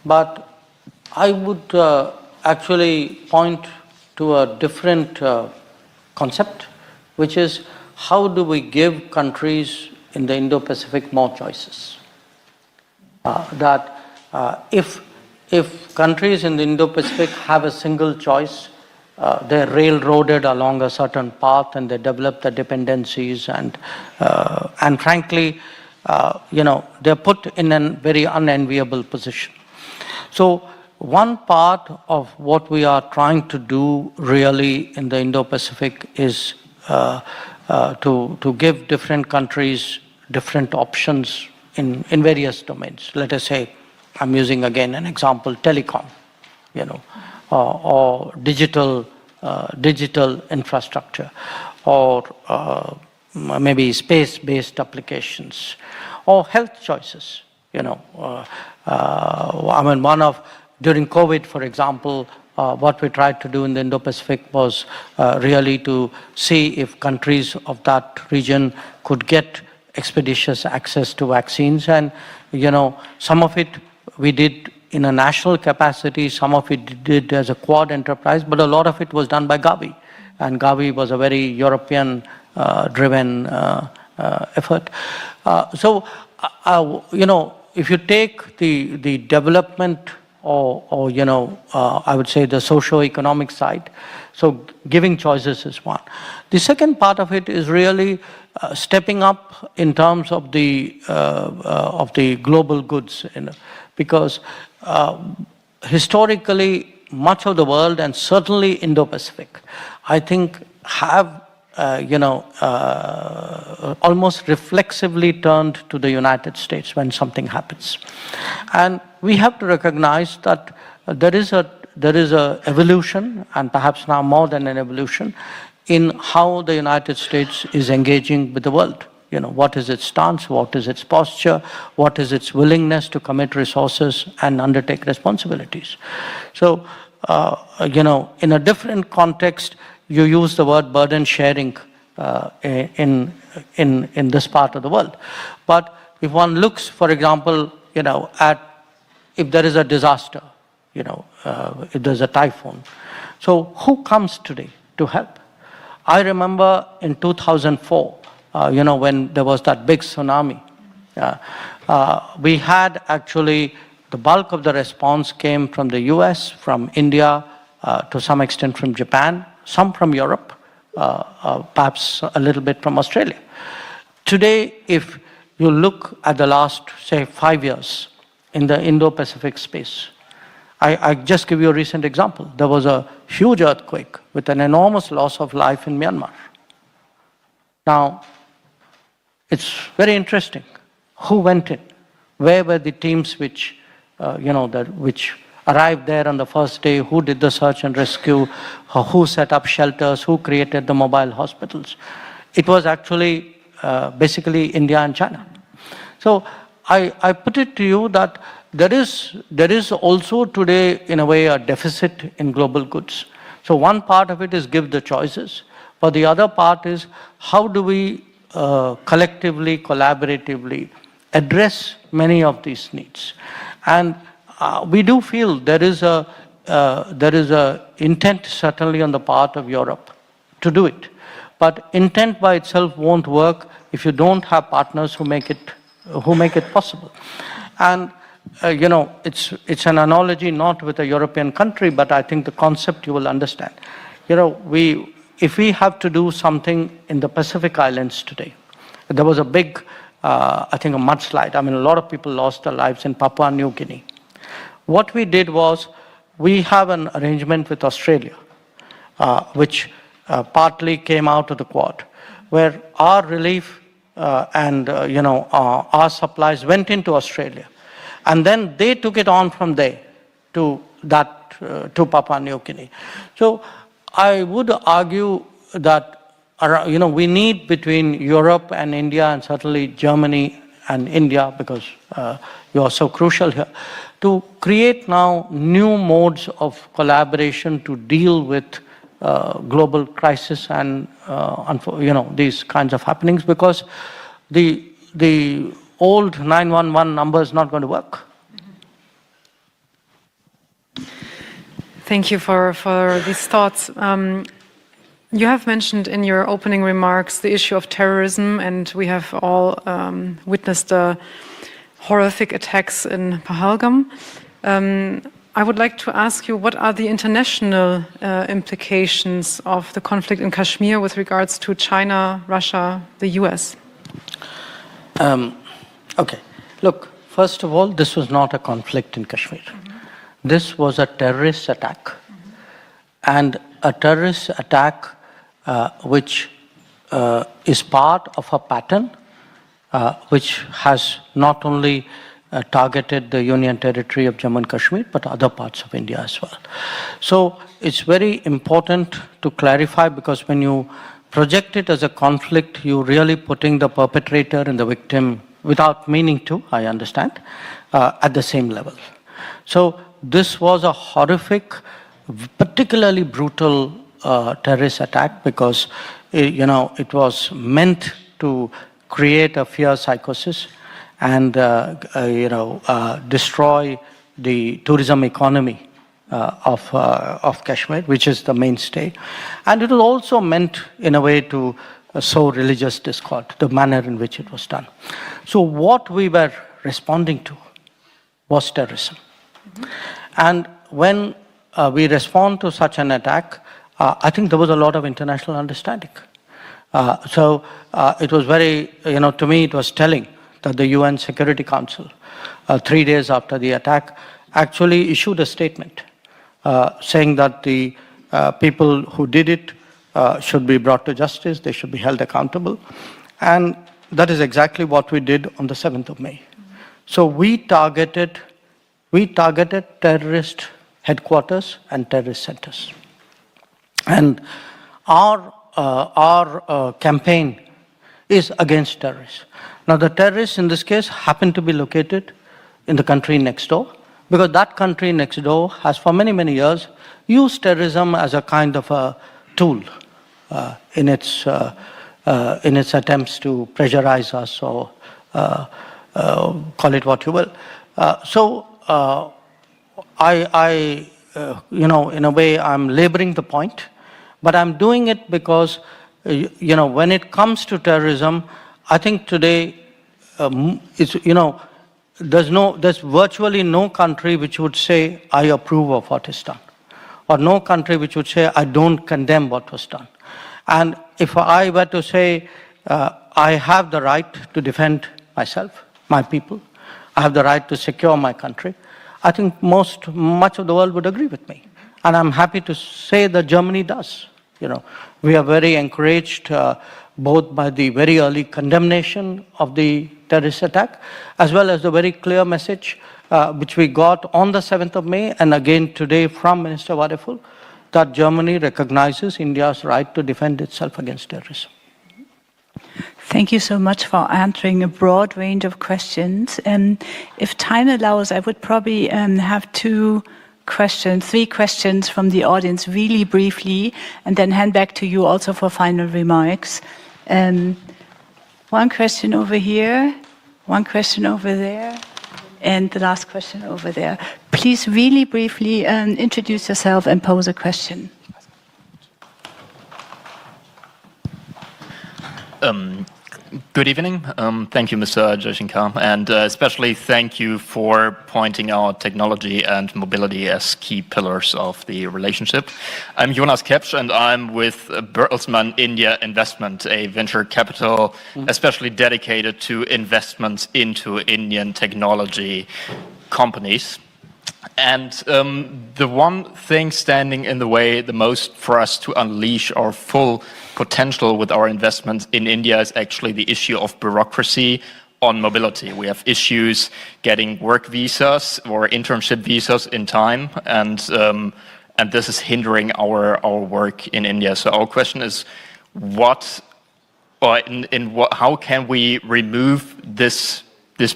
But I would actually point to a different concept, which is how do we give countries in the Indo-Pacific more choices? If countries in the Indo-Pacific have a single choice, they're railroaded along a certain path and they develop the dependencies and frankly, they're put in a very unenviable position. So one part of what we are trying to do really in the Indo-Pacific is to give different countries different options in various domains. Let us say, I'm using again an example, telecom, or digital infrastructure, or maybe space-based applications, or health choices. During COVID, for example, what we tried to do in the Indo-Pacific was really to see if countries of that region could get expeditious access to vaccines, and some of it we did in a national capacity, some of it did as a quad enterprise, but a lot of it was done by Gavi. And Gavi was a very European-driven effort. If you take the development or I would say the socio-economic side, so giving choices is one. The second part of it is really stepping up in terms of the global goods, because historically, much of the world, and certainly Indo-Pacific, I think have, almost reflexively turned to the United States when something happens. And we have to recognize that there is a evolution, and perhaps now more than an evolution, in how the United States is engaging with the world. What is its stance, what is its posture, what is its willingness to commit resources and undertake responsibilities. So, in a different context, you use the word burden sharing in this part of the world. But if one looks, for example, at if there is a disaster, if there's a typhoon, so who comes today to help? I remember in 2004, when there was that big tsunami, we had actually the bulk of the response came from the US, from India, to some extent from Japan, some from Europe, perhaps a little bit from Australia. Today, if you look at the last, say, 5 years in the Indo-Pacific space, I just give you a recent example. There was a huge earthquake with an enormous loss of life in Myanmar. Now, it's very interesting. Who went in? Where were the teams which arrived there on the first day? Who did the search and rescue? Who set up shelters? Who created the mobile hospitals? it was actually basically India and China. So I put it to you that there is also today, in a way, a deficit in global goods. So one part of it is give the choices, but the other part is how do we collectively, collaboratively address many of these needs. And we do feel there is a intent certainly on the part of Europe to do it. But intent by itself won't work if you don't have partners who make it possible. And you know, it's an analogy not with a European country, but I think the concept you will understand. You know, if we have to do something in the Pacific Islands today, there was a big, I think a mudslide. I mean, a lot of people lost their lives in Papua New Guinea. What we did was, we have an arrangement with Australia, which partly came out of the Quad, where our relief and you know, our supplies went into Australia. And then they took it on from there to Papua New Guinea. So I would argue that you know, we need between Europe and India, and certainly Germany and India, because you are so crucial here, to create now new modes of collaboration to deal with global crisis and you know, these kinds of happenings, because the old 911 number is not going to work. Thank you for these thoughts. You have mentioned in your opening remarks the issue of terrorism, and we have all witnessed the horrific attacks in Pahalgam. I would like to ask you, what are the international implications of the conflict in Kashmir with regards to China, Russia, the US? Okay, look, first of all, this was not a conflict in Kashmir. This was a terrorist attack. And a terrorist attack which is part of a pattern which has not only targeted the Union Territory of Jammu and Kashmir, but other parts of India as well. So it's very important to clarify, because when you project it as a conflict, you're really putting the perpetrator and the victim, without meaning to, I understand, at the same level. So this was a horrific, particularly brutal terrorist attack, because you know, it was meant to create a fear psychosis and you know, destroy the tourism economy of Kashmir, which is the mainstay. And it was also meant in a way to sow religious discord, the manner in which it was done. So what we were responding to was terrorism. And when we respond to such an attack, I think there was a lot of international understanding. So it was very, you know, to me it was telling that the UN Security Council, 3 days after the attack, actually issued a statement saying that the people who did it should be brought to justice, they should be held accountable. And that is exactly what we did on the 7th of May. So we targeted terrorist headquarters and terrorist centers. And our campaign is against terrorists. Now the terrorists in this case happen to be located in the country next door, because that country next door has for many, many years used terrorism as a kind of a tool in its attempts to pressurize us, or call it what you will. So you know, in a way I'm laboring the point, but I'm doing it because, you know, when it comes to terrorism, I think today, it's, you know, there's virtually no country which would say, I approve of what is done, or no country which would say, I don't condemn what was done. And if I were to say, I have the right to defend myself, my people, I have the right to secure my country, I think much of the world would agree with me. And I'm happy to say that Germany does. You know, we are very encouraged both by the very early condemnation of the terrorist attack, as well as the very clear message which we got on the 7th of May, and again today from Minister Wadephul, that Germany recognizes India's right to defend itself against terrorism. Thank you so much for answering a broad range of questions. If time allows, I would probably have three questions from the audience really briefly, and then hand back to you also for final remarks. One question over here, one question over there, and the last question over there. Please really briefly introduce yourself and pose a question. Good evening. Thank you, Mr. Jaishankar, and especially thank you for pointing out technology and mobility as key pillars of the relationship. I'm Jonas Kepsch, and I'm with Bertelsmann India Investment, a venture capital especially dedicated to investments into Indian technology companies. And the one thing standing in the way the most for us to unleash our full potential with our investments in India is actually the issue of bureaucracy on mobility. We have issues getting work visas or internship visas in time, and this is hindering our work in India. So our question is, how can we remove this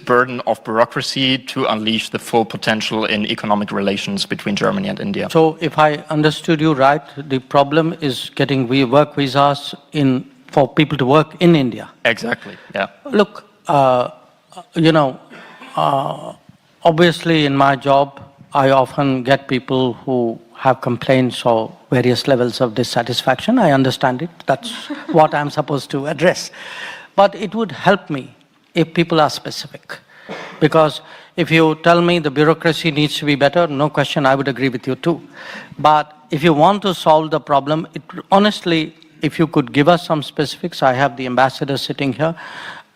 burden of bureaucracy to unleash the full potential in economic relations between Germany and India? So if I understood you right, the problem is getting work visas for people to work in India. Exactly, yeah. Look, obviously in my job, I often get people who have complaints or various levels of dissatisfaction. I understand it. That's what I'm supposed to address. But it would help me if people are specific. Because if you tell me the bureaucracy needs to be better, no question, I would agree with you too. But if you want to solve the problem, honestly, if you could give us some specifics, I have the ambassador sitting here,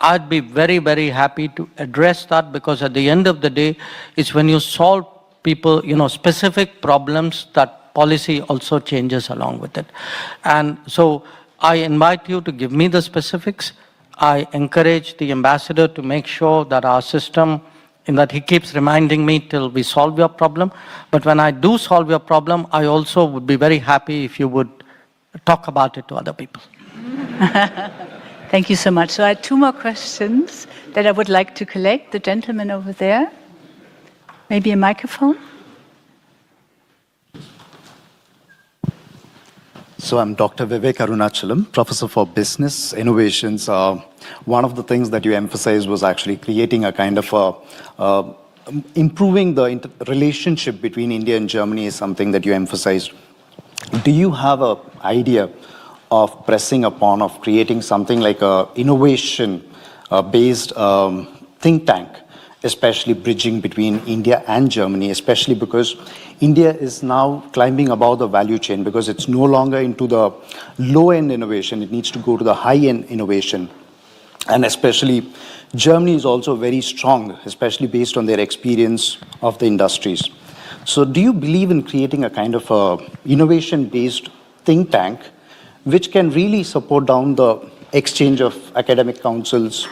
I'd be very, very happy to address that, because at the end of the day, it's when you solve people, specific problems, that policy also changes along with it. And so I invite you to give me the specifics. I encourage the ambassador to make sure that our system, in that he keeps reminding me till we solve your problem. But when I do solve your problem, I also would be very happy if you would talk about it to other people. Thank you so much. So I have two more questions that I would like to collect. The gentleman over there. Maybe a microphone? So I'm Dr. Vivek Arunachalam, Professor for Business Innovations. One of the things that you emphasized was actually creating a kind of improving the relationship between India and Germany is something that you emphasized. Do you have an idea of pressing upon, of creating something like a innovation-based think tank, especially bridging between India and Germany, especially because India is now climbing above the value chain, because it's no longer into the low-end innovation, it needs to go to the high-end innovation. And especially Germany is also very strong, especially based on their experience of the industries. So do you believe in creating a kind of a innovation-based think tank which can really support down the exchange of academic councils,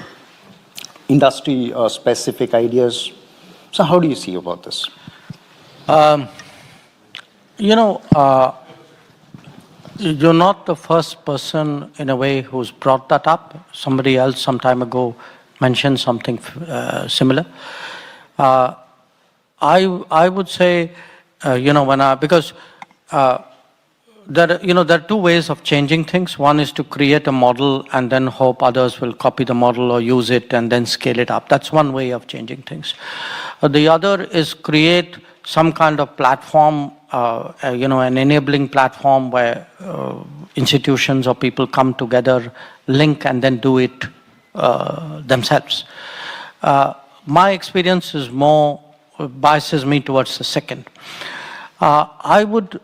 industry specific ideas? So how do you see about this? You're not the first person in a way who's brought that up. Somebody else some time ago mentioned something similar. I would say, because there are two ways of changing things. One is to create a model and then hope others will copy the model or use it and then scale it up. That's one way of changing things. The other is create some kind of platform, an enabling platform where institutions or people come together, link, and then do it themselves. My experience is more biases me towards the second. I would,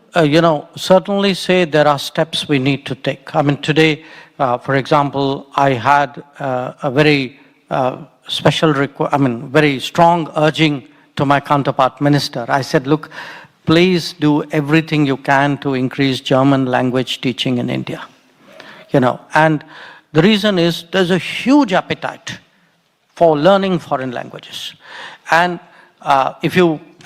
certainly say there are steps we need to take. I mean, today, for example, I had a very very strong urging to my counterpart minister. I said, look, please do everything you can to increase German language teaching in India. And the reason is there's a huge appetite for learning foreign languages. And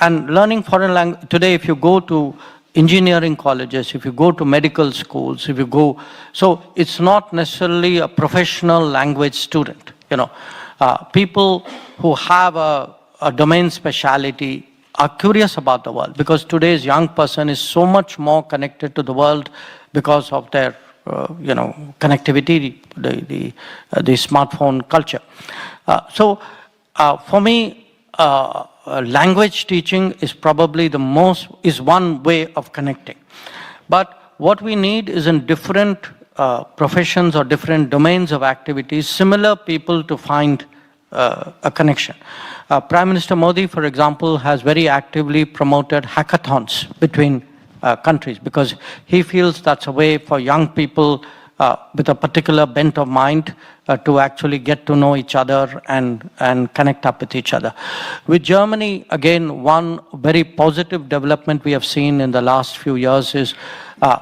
learning foreign language, today if you go to engineering colleges, if you go to medical schools, if you go, so it's not necessarily a professional language student, people who have a domain speciality are curious about the world, because today's young person is so much more connected to the world because of their connectivity, the smartphone culture. For me, language teaching is probably is one way of connecting. But what we need is in different professions or different domains of activities, similar people to find a connection. Prime Minister Modi, for example, has very actively promoted hackathons between countries, because he feels that's a way for young people with a particular bent of mind to actually get to know each other and connect up with each other. With Germany, again, one very positive development we have seen in the last few years is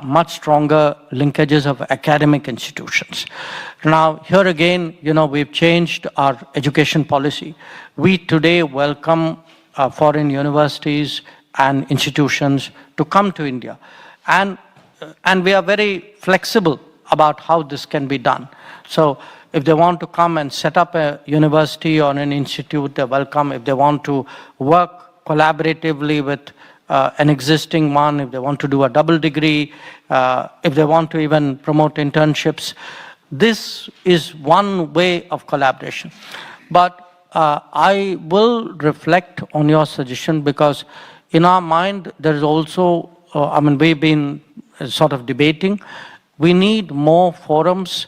much stronger linkages of academic institutions. Now, here again, we've changed our education policy. We today welcome foreign universities and institutions to come to India. And we are very flexible about how this can be done. So if they want to come and set up a university or an institute, they're welcome. If they want to work collaboratively with an existing one, if they want to do a double degree, if they want to even promote internships, this is one way of collaboration. But I will reflect on your suggestion, because in our mind, there is also, we've been sort of debating, we need more forums,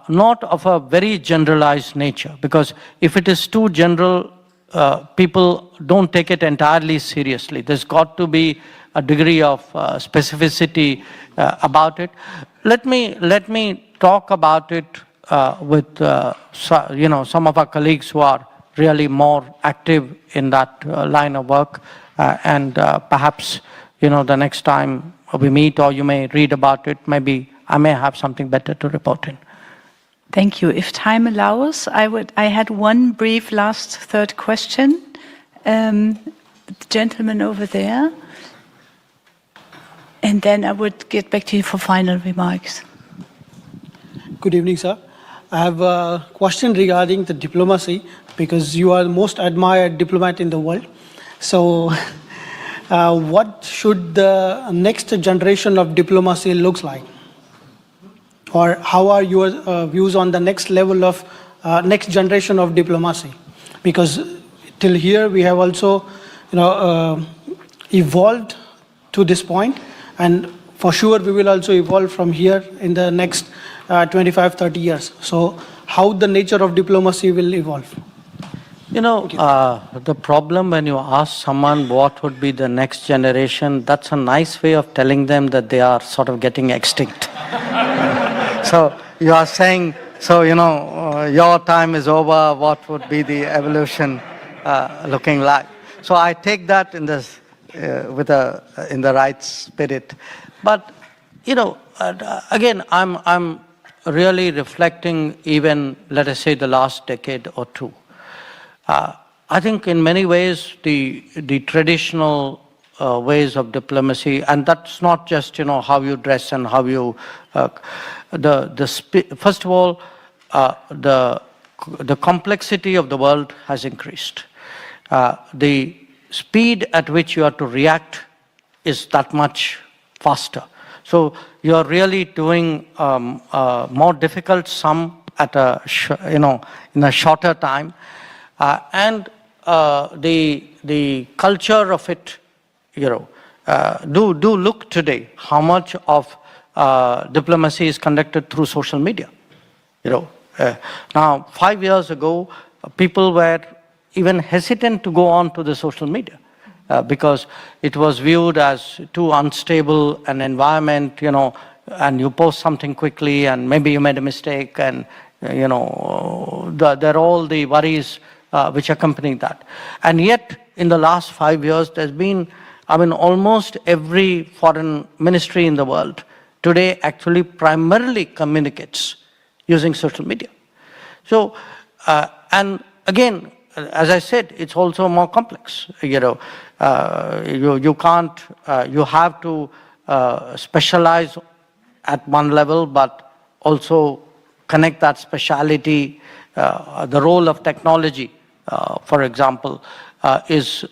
not of a very generalized nature, because if it is too general, people don't take it entirely seriously. There's got to be a degree of specificity about it. Let me talk about it with some of our colleagues who are really more active in that line of work, and perhaps the next time we meet, or you may read about it, maybe I may have something better to report in. Thank you. If time allows, I had one brief last third question. The gentleman over there. And then I would get back to you for final remarks. Good evening, sir. I have a question regarding the diplomacy, because you are the most admired diplomat in the world. So what should the next generation of diplomacy looks like? Or how are your views on the next level of next generation of diplomacy? Because till here we have also evolved to this point, and for sure we will also evolve from here in the next 25-30 years. So how the nature of diplomacy will evolve? The problem when you ask someone what would be the next generation, that's a nice way of telling them that they are sort of getting extinct. So you are saying, your time is over, what would be the evolution looking like? So I take that in this in the right spirit. But again, I'm really reflecting even, let us say, the last decade or two. I think in many ways the traditional ways of diplomacy, and that's not just how you dress and how you first of all, the complexity of the world has increased. The speed at which you have to react is that much faster. So you are really doing more difficult sum at in a shorter time, and the culture of it, do look today how much of diplomacy is conducted through social media. Now 5 years ago, people were even hesitant to go on to the social media because it was viewed as too unstable an environment, and you post something quickly and maybe you made a mistake, and there are all the worries which accompany that. And yet in the last 5 years, there's been, almost every foreign ministry in the world today actually primarily communicates using social media. So, and again, as I said, it's also more complex. You know, you can't, you have to specialize at one level, but also connect that speciality. The role of technology, for example, is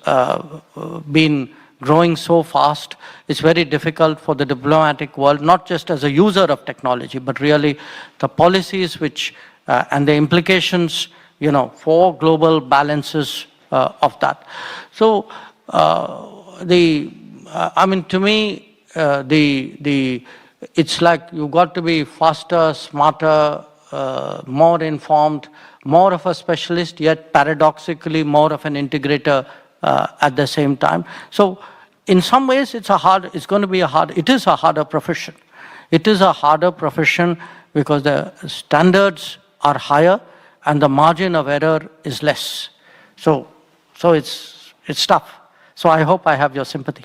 been growing so fast. It's very difficult for the diplomatic world, not just as a user of technology, but really the policies which and the implications, you know, for global balances of that. So I mean, to me, it's like you've got to be faster, smarter, more informed, more of a specialist, yet paradoxically more of an integrator at the same time. So in some ways it is a harder profession. It is a harder profession because the standards are higher and the margin of error is less. So it's tough. So I hope I have your sympathy.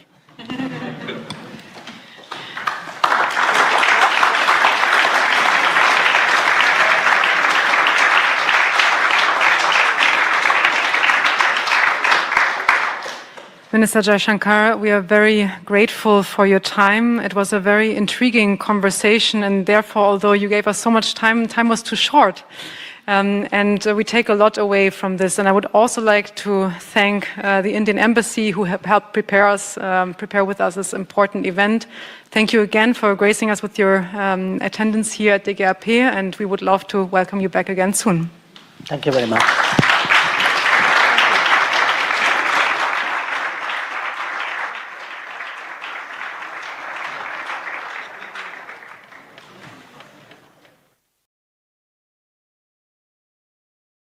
Minister Jaishankar, we are very grateful for your time. It was a very intriguing conversation, and therefore, although you gave us so much time, time was too short. And we take a lot away from this. And I would also like to thank the Indian Embassy who have helped prepare with us this important event. Thank you again for gracing us with your attendance here at DGAP, and we would love to welcome you back again soon. Thank you very much.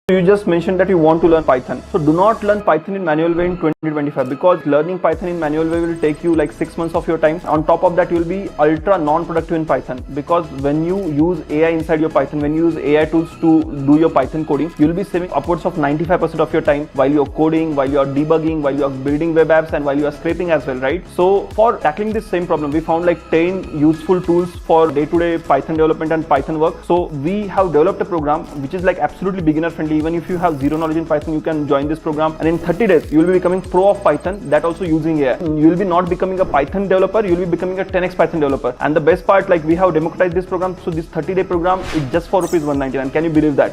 You just mentioned that you want to learn Python. So do not learn Python in manual way in 2025, because learning Python in manual way will take you like 6 months of your time. On top of that, you will be ultra non-productive in Python, because when you use AI inside your Python, when you use AI tools to do your Python coding, you will be saving upwards of 95% of your time while you're coding, while you're debugging, while you're building web apps, and while you are scraping as well, right? So for tackling this same problem, we found like 10 useful tools for day-to-day Python development and Python work. So we have developed a program which is like absolutely beginner friendly. Even if you have zero knowledge in Python, you can join this program, and in 30 days you will be becoming pro of Python, that also using AI. You will be not becoming a Python developer, you will be becoming a 10x Python developer. And the best part, like we have democratized this program, so this 30-day program is just for ₹199. Can you believe that?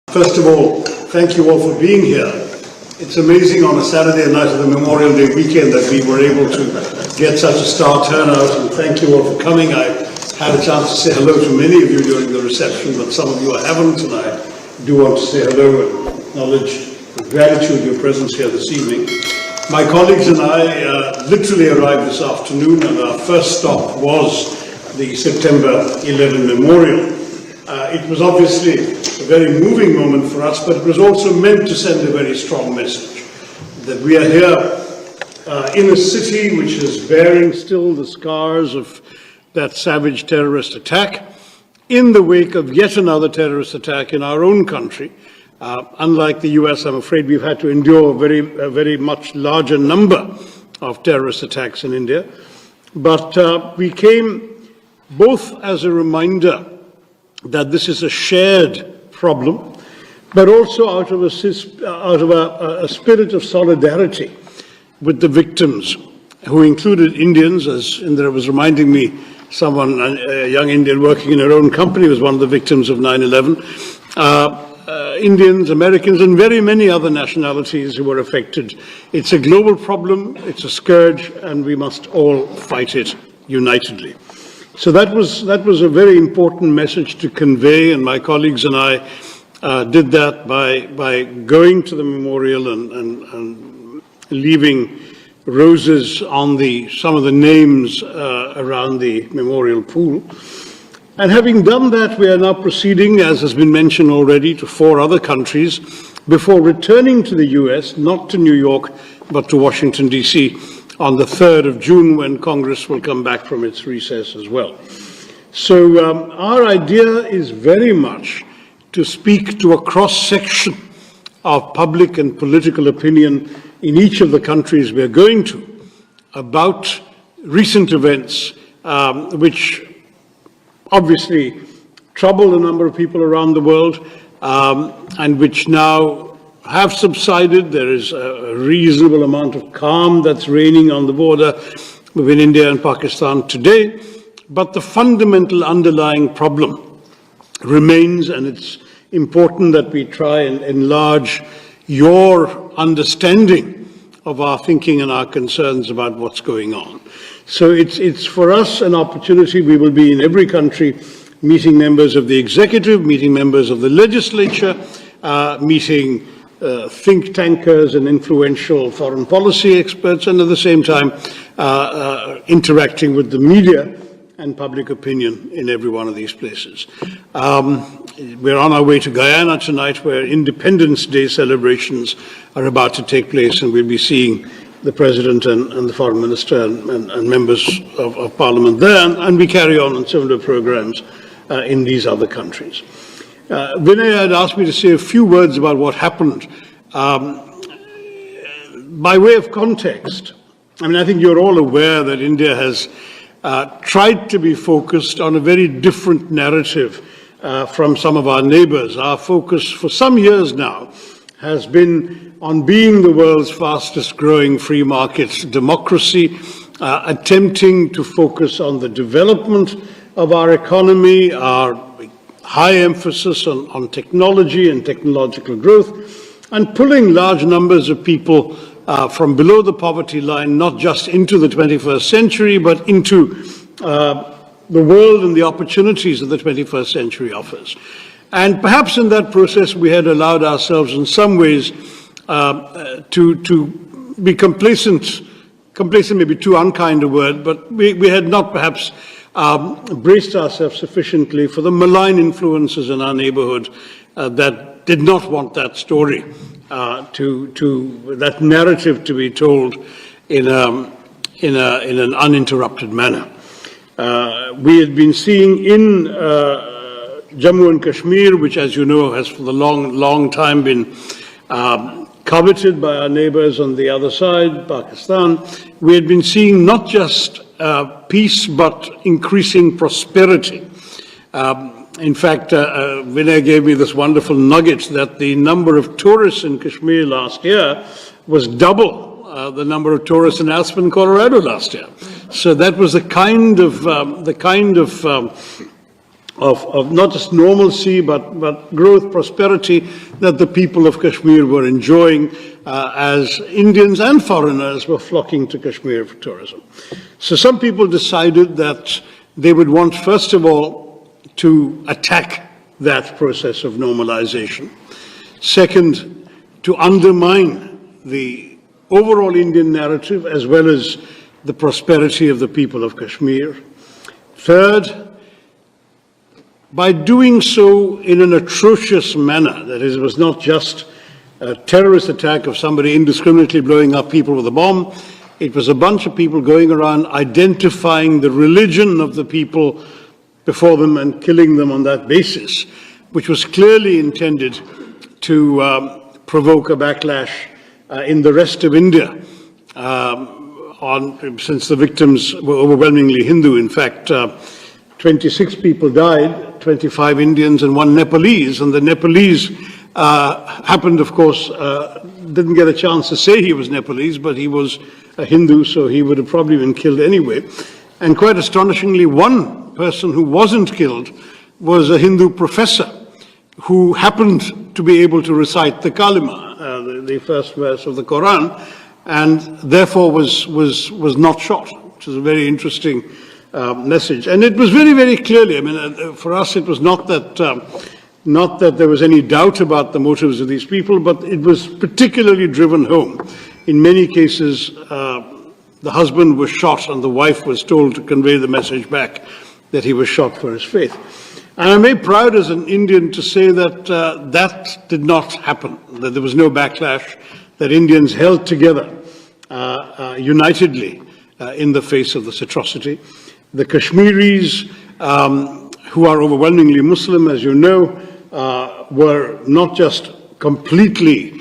First of all, thank you all for being here. It's amazing on a Saturday night of the Memorial Day weekend that we were able to get such a star turnout, and thank you all for coming. I had a chance to say hello to many of you during the reception, but some of you I haven't, and I do want to say hello and acknowledge with gratitude your presence here this evening. My colleagues and I literally arrived this afternoon, and our first stop was the September 11 Memorial. It was obviously a very moving moment for us, but it was also meant to send a very strong message that we are here in a city which is bearing still the scars of that savage terrorist attack, in the wake of yet another terrorist attack in our own country. Unlike the US, I'm afraid we've had to endure a very much larger number of terrorist attacks in India. But we came both as a reminder that this is a shared problem, but also out of a spirit of solidarity with the victims, who included Indians, as Indra was reminding me, someone, a young Indian working in her own company, was one of the victims of 9/11. Indians, Americans, and very many other nationalities who were affected. It's a global problem, it's a scourge, and we must all fight it unitedly. So that was a very important message to convey, and my colleagues and I did that by going to the memorial and leaving roses on some of the names around the memorial pool. And having done that, we are now proceeding, as has been mentioned already, to 4 other countries before returning to the US, not to New York, but to Washington, D.C., on the 3rd of June, when Congress will come back from its recess as well. So our idea is very much to speak to a cross-section of public and political opinion in each of the countries we're going to, about recent events, which obviously trouble a number of people around the world, and which now have subsided. There is a reasonable amount of calm that's reigning on the border between India and Pakistan today, but the fundamental underlying problem remains, and it's important that we try and enlarge your understanding of our thinking and our concerns about what's going on. So it's for us an opportunity. We will be in every country meeting members of the executive, meeting members of the legislature, meeting think tankers and influential foreign policy experts, and at the same time interacting with the media and public opinion in every one of these places. We're on our way to Guyana tonight, where Independence Day celebrations are about to take place, and we'll be seeing the President and the Foreign Minister and members of Parliament there, and we carry on similar programs in these other countries. Vinay had asked me to say a few words about what happened. By way of context, I mean, I think you're all aware that India has tried to be focused on a very different narrative from some of our neighbors. Our focus for some years now has been on being the world's fastest growing free market democracy, attempting to focus on the development of our economy, our high emphasis on technology and technological growth, and pulling large numbers of people from below the poverty line, not just into the 21st century, but into the world and the opportunities that the 21st century offers. And perhaps in that process, we had allowed ourselves in some ways to be complacent may be too unkind a word, but we had not perhaps braced ourselves sufficiently for the malign influences in our neighborhood that did not want that story, that narrative to be told in an uninterrupted manner. We had been seeing in Jammu and Kashmir, which, as you know, has for the long time been coveted by our neighbors on the other side, Pakistan. We had been seeing not just peace, but increasing prosperity. In fact, Vinay gave me this wonderful nugget that the number of tourists in Kashmir last year was double the number of tourists in Aspen, Colorado last year. So that was the kind of not just normalcy, but growth, prosperity that the people of Kashmir were enjoying as Indians and foreigners were flocking to Kashmir for tourism. So some people decided that they would want, first of all, to attack that process of normalization. Second, to undermine the overall Indian narrative as well as the prosperity of the people of Kashmir. Third, by doing so in an atrocious manner, that is, it was not just a terrorist attack of somebody indiscriminately blowing up people with a bomb, it was a bunch of people going around identifying the religion of the people before them and killing them on that basis, which was clearly intended to provoke a backlash in the rest of India, since the victims were overwhelmingly Hindu. In fact, 26 people died, 25 Indians and 1 Nepalese, and the Nepalese happened, of course, didn't get a chance to say he was Nepalese, but he was a Hindu, so he would have probably been killed anyway. And quite astonishingly, one person who wasn't killed was a Hindu professor who happened to be able to recite the Kalima, the first verse of the Quran, and therefore was not shot, which is a very interesting message. And it was very, very clearly, I mean, for us it was not that there was any doubt about the motives of these people, but it was particularly driven home. In many cases, the husband was shot and the wife was told to convey the message back that he was shot for his faith. And I'm very proud as an Indian to say that that did not happen, that there was no backlash, that Indians held together unitedly in the face of this atrocity. The Kashmiris, who are overwhelmingly Muslim, as you know, were not just completely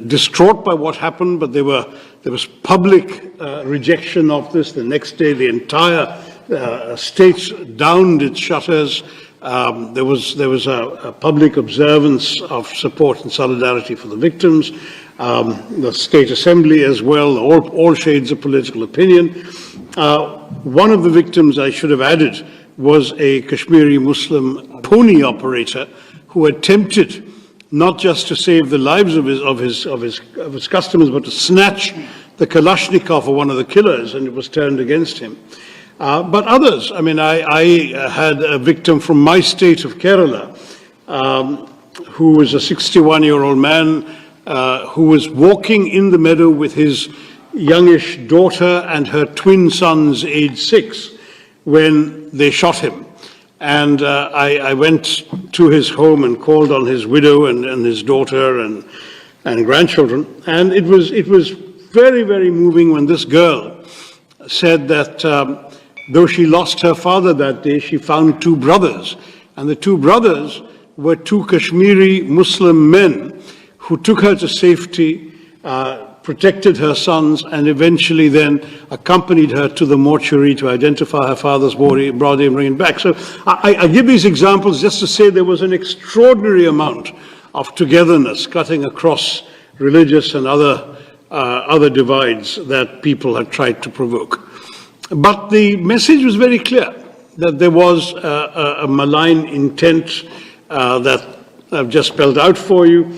distraught by what happened, but there was public rejection of this. The next day, the entire state downed its shutters. There was a public observance of support and solidarity for the victims. The State Assembly as well, all shades of political opinion. One of the victims, I should have added, was a Kashmiri Muslim pony operator who attempted not just to save the lives of his customers, but to snatch the Kalashnikov of one of the killers, and it was turned against him. But others, I mean, I had a victim from my state of Kerala, who was a 61-year-old man who was walking in the meadow with his youngish daughter and her twin sons, aged 6, when they shot him. And I went to his home and called on his widow and his daughter and grandchildren. And it was very, very moving when this girl said that though she lost her father that day, she found 2 brothers. And the 2 brothers were 2 Kashmiri Muslim men who took her to safety, protected her sons, and eventually then accompanied her to the mortuary to identify her father's body and bring him back. So I give these examples just to say there was an extraordinary amount of togetherness cutting across religious and other divides that people had tried to provoke. But the message was very clear, that there was a malign intent that I've just spelled out for you.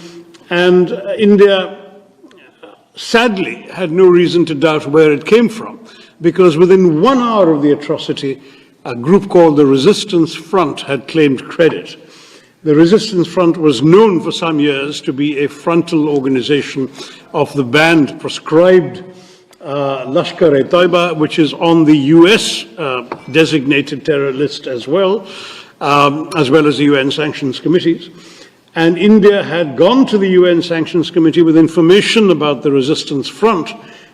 And India, sadly, had no reason to doubt where it came from, because within 1 hour of the atrocity, a group called the Resistance Front had claimed credit. The Resistance Front was known for some years to be a frontal organization of the banned, proscribed Lashkar-e-Taiba, which is on the US designated terror list as well as the UN sanctions committees. And India had gone to the UN Sanctions Committee with information about the Resistance Front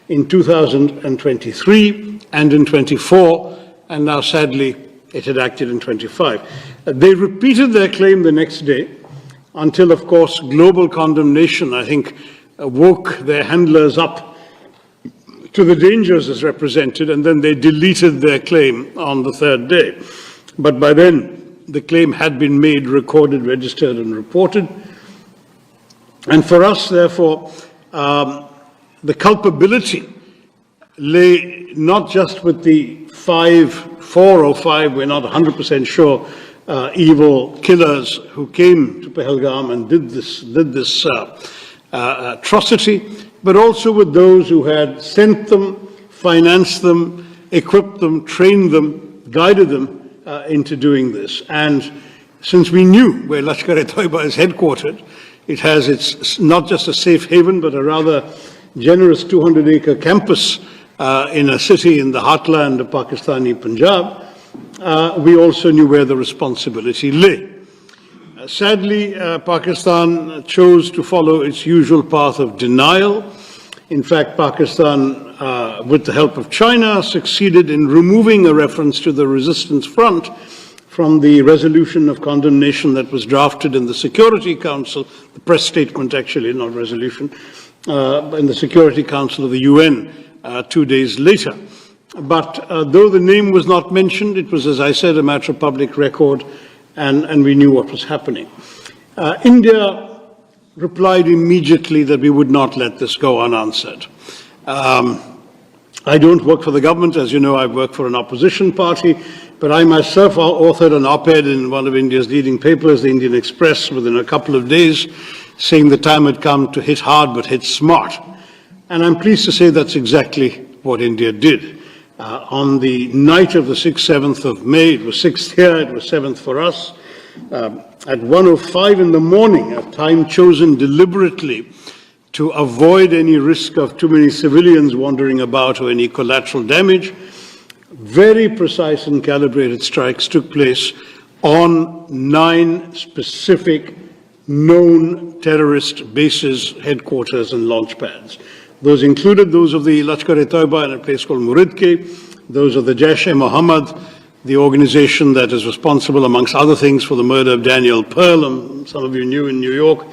in 2023 and in 24, and now sadly it had acted in 25. They repeated their claim the next day until, of course, global condemnation, I think, woke their handlers up to the dangers as represented, and then they deleted their claim on the 3rd day. But by then, the claim had been made, recorded, registered, and reported. And for us, therefore, the culpability lay not just with the 4 or 5, we're not 100% sure, evil killers who came to Pahalgam and did this atrocity, but also with those who had sent them, financed them, equipped them, trained them, guided them into doing this. And since we knew where Lashkar-e-Taiba is headquartered, it has its not just a safe haven, but a rather generous 200-acre campus in a city in the heartland of Pakistani Punjab. We also knew where the responsibility lay. Sadly, Pakistan chose to follow its usual path of denial. In fact, Pakistan, with the help of China, succeeded in removing a reference to the Resistance Front from the resolution of condemnation that was drafted in the Security Council, the press statement actually, not resolution, in the Security Council of the UN 2 days later. But though the name was not mentioned, it was, as I said, a matter of public record, and we knew what was happening. India replied immediately that we would not let this go unanswered. I don't work for the government. As you know, I work for an opposition party, but I myself authored an op-ed in one of India's leading papers, the Indian Express, within a couple of days, saying the time had come to hit hard but hit smart. And I'm pleased to say that's exactly what India did. On the night of the 6th, 7th of May, it was 6th here, it was 7th for us, at 1:05 in the morning, a time chosen deliberately to avoid any risk of too many civilians wandering about or any collateral damage, very precise and calibrated strikes took place on 9 specific known terrorist bases, headquarters, and launch pads. Those included those of the Lashkar-e-Taiba in a place called Muridke, those of the Jaish-e-Mohammed, the organization that is responsible, amongst other things, for the murder of Daniel Pearl, some of you knew in New York,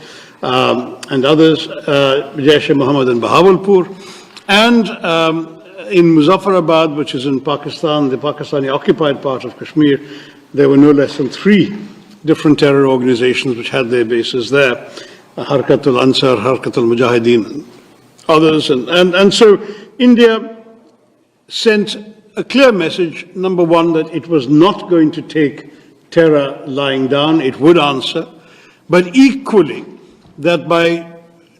and others, Jaish-e-Mohammed in Bahawalpur, and in Muzaffarabad, which is in Pakistan, the Pakistani-occupied part of Kashmir, there were no less than 3 different terror organizations which had their bases there, Harkatul Ansar, Harkatul Mujahideen, others. And so India sent a clear message, number one, that it was not going to take terror lying down, it would answer, but equally that by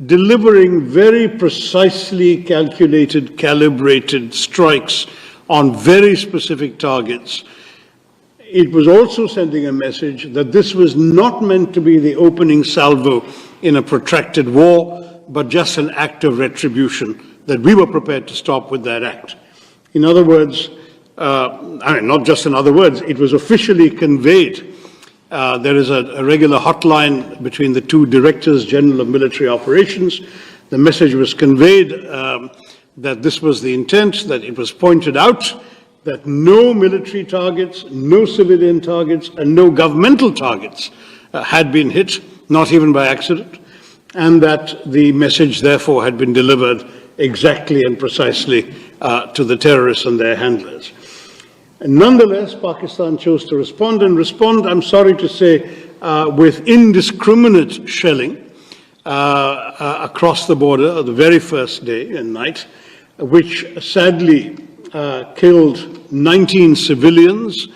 delivering very precisely calculated, calibrated strikes on very specific targets, it was also sending a message that this was not meant to be the opening salvo in a protracted war, but just an act of retribution, that we were prepared to stop with that act. In other words, not just in other words, it was officially conveyed. There is a regular hotline between the 2 Directors General of Military Operations. The message was conveyed that this was the intent, that it was pointed out that no military targets, no civilian targets, and no governmental targets had been hit, not even by accident, and that the message therefore had been delivered exactly and precisely to the terrorists and their handlers. And nonetheless, Pakistan chose to respond, I'm sorry to say, with indiscriminate shelling across the border the very first day and night, which sadly killed 19 civilians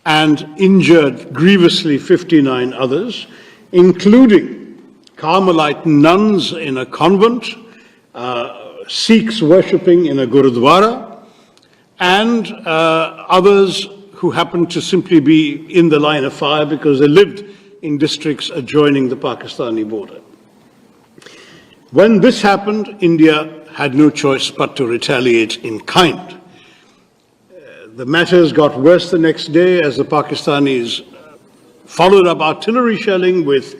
and injured grievously 59 others, including Carmelite nuns in a convent, Sikhs worshipping in a Gurudwara, and others who happened to simply be in the line of fire because they lived in districts adjoining the Pakistani border. When this happened, India had no choice but to retaliate in kind. The matters got worse the next day as the Pakistanis followed up artillery shelling with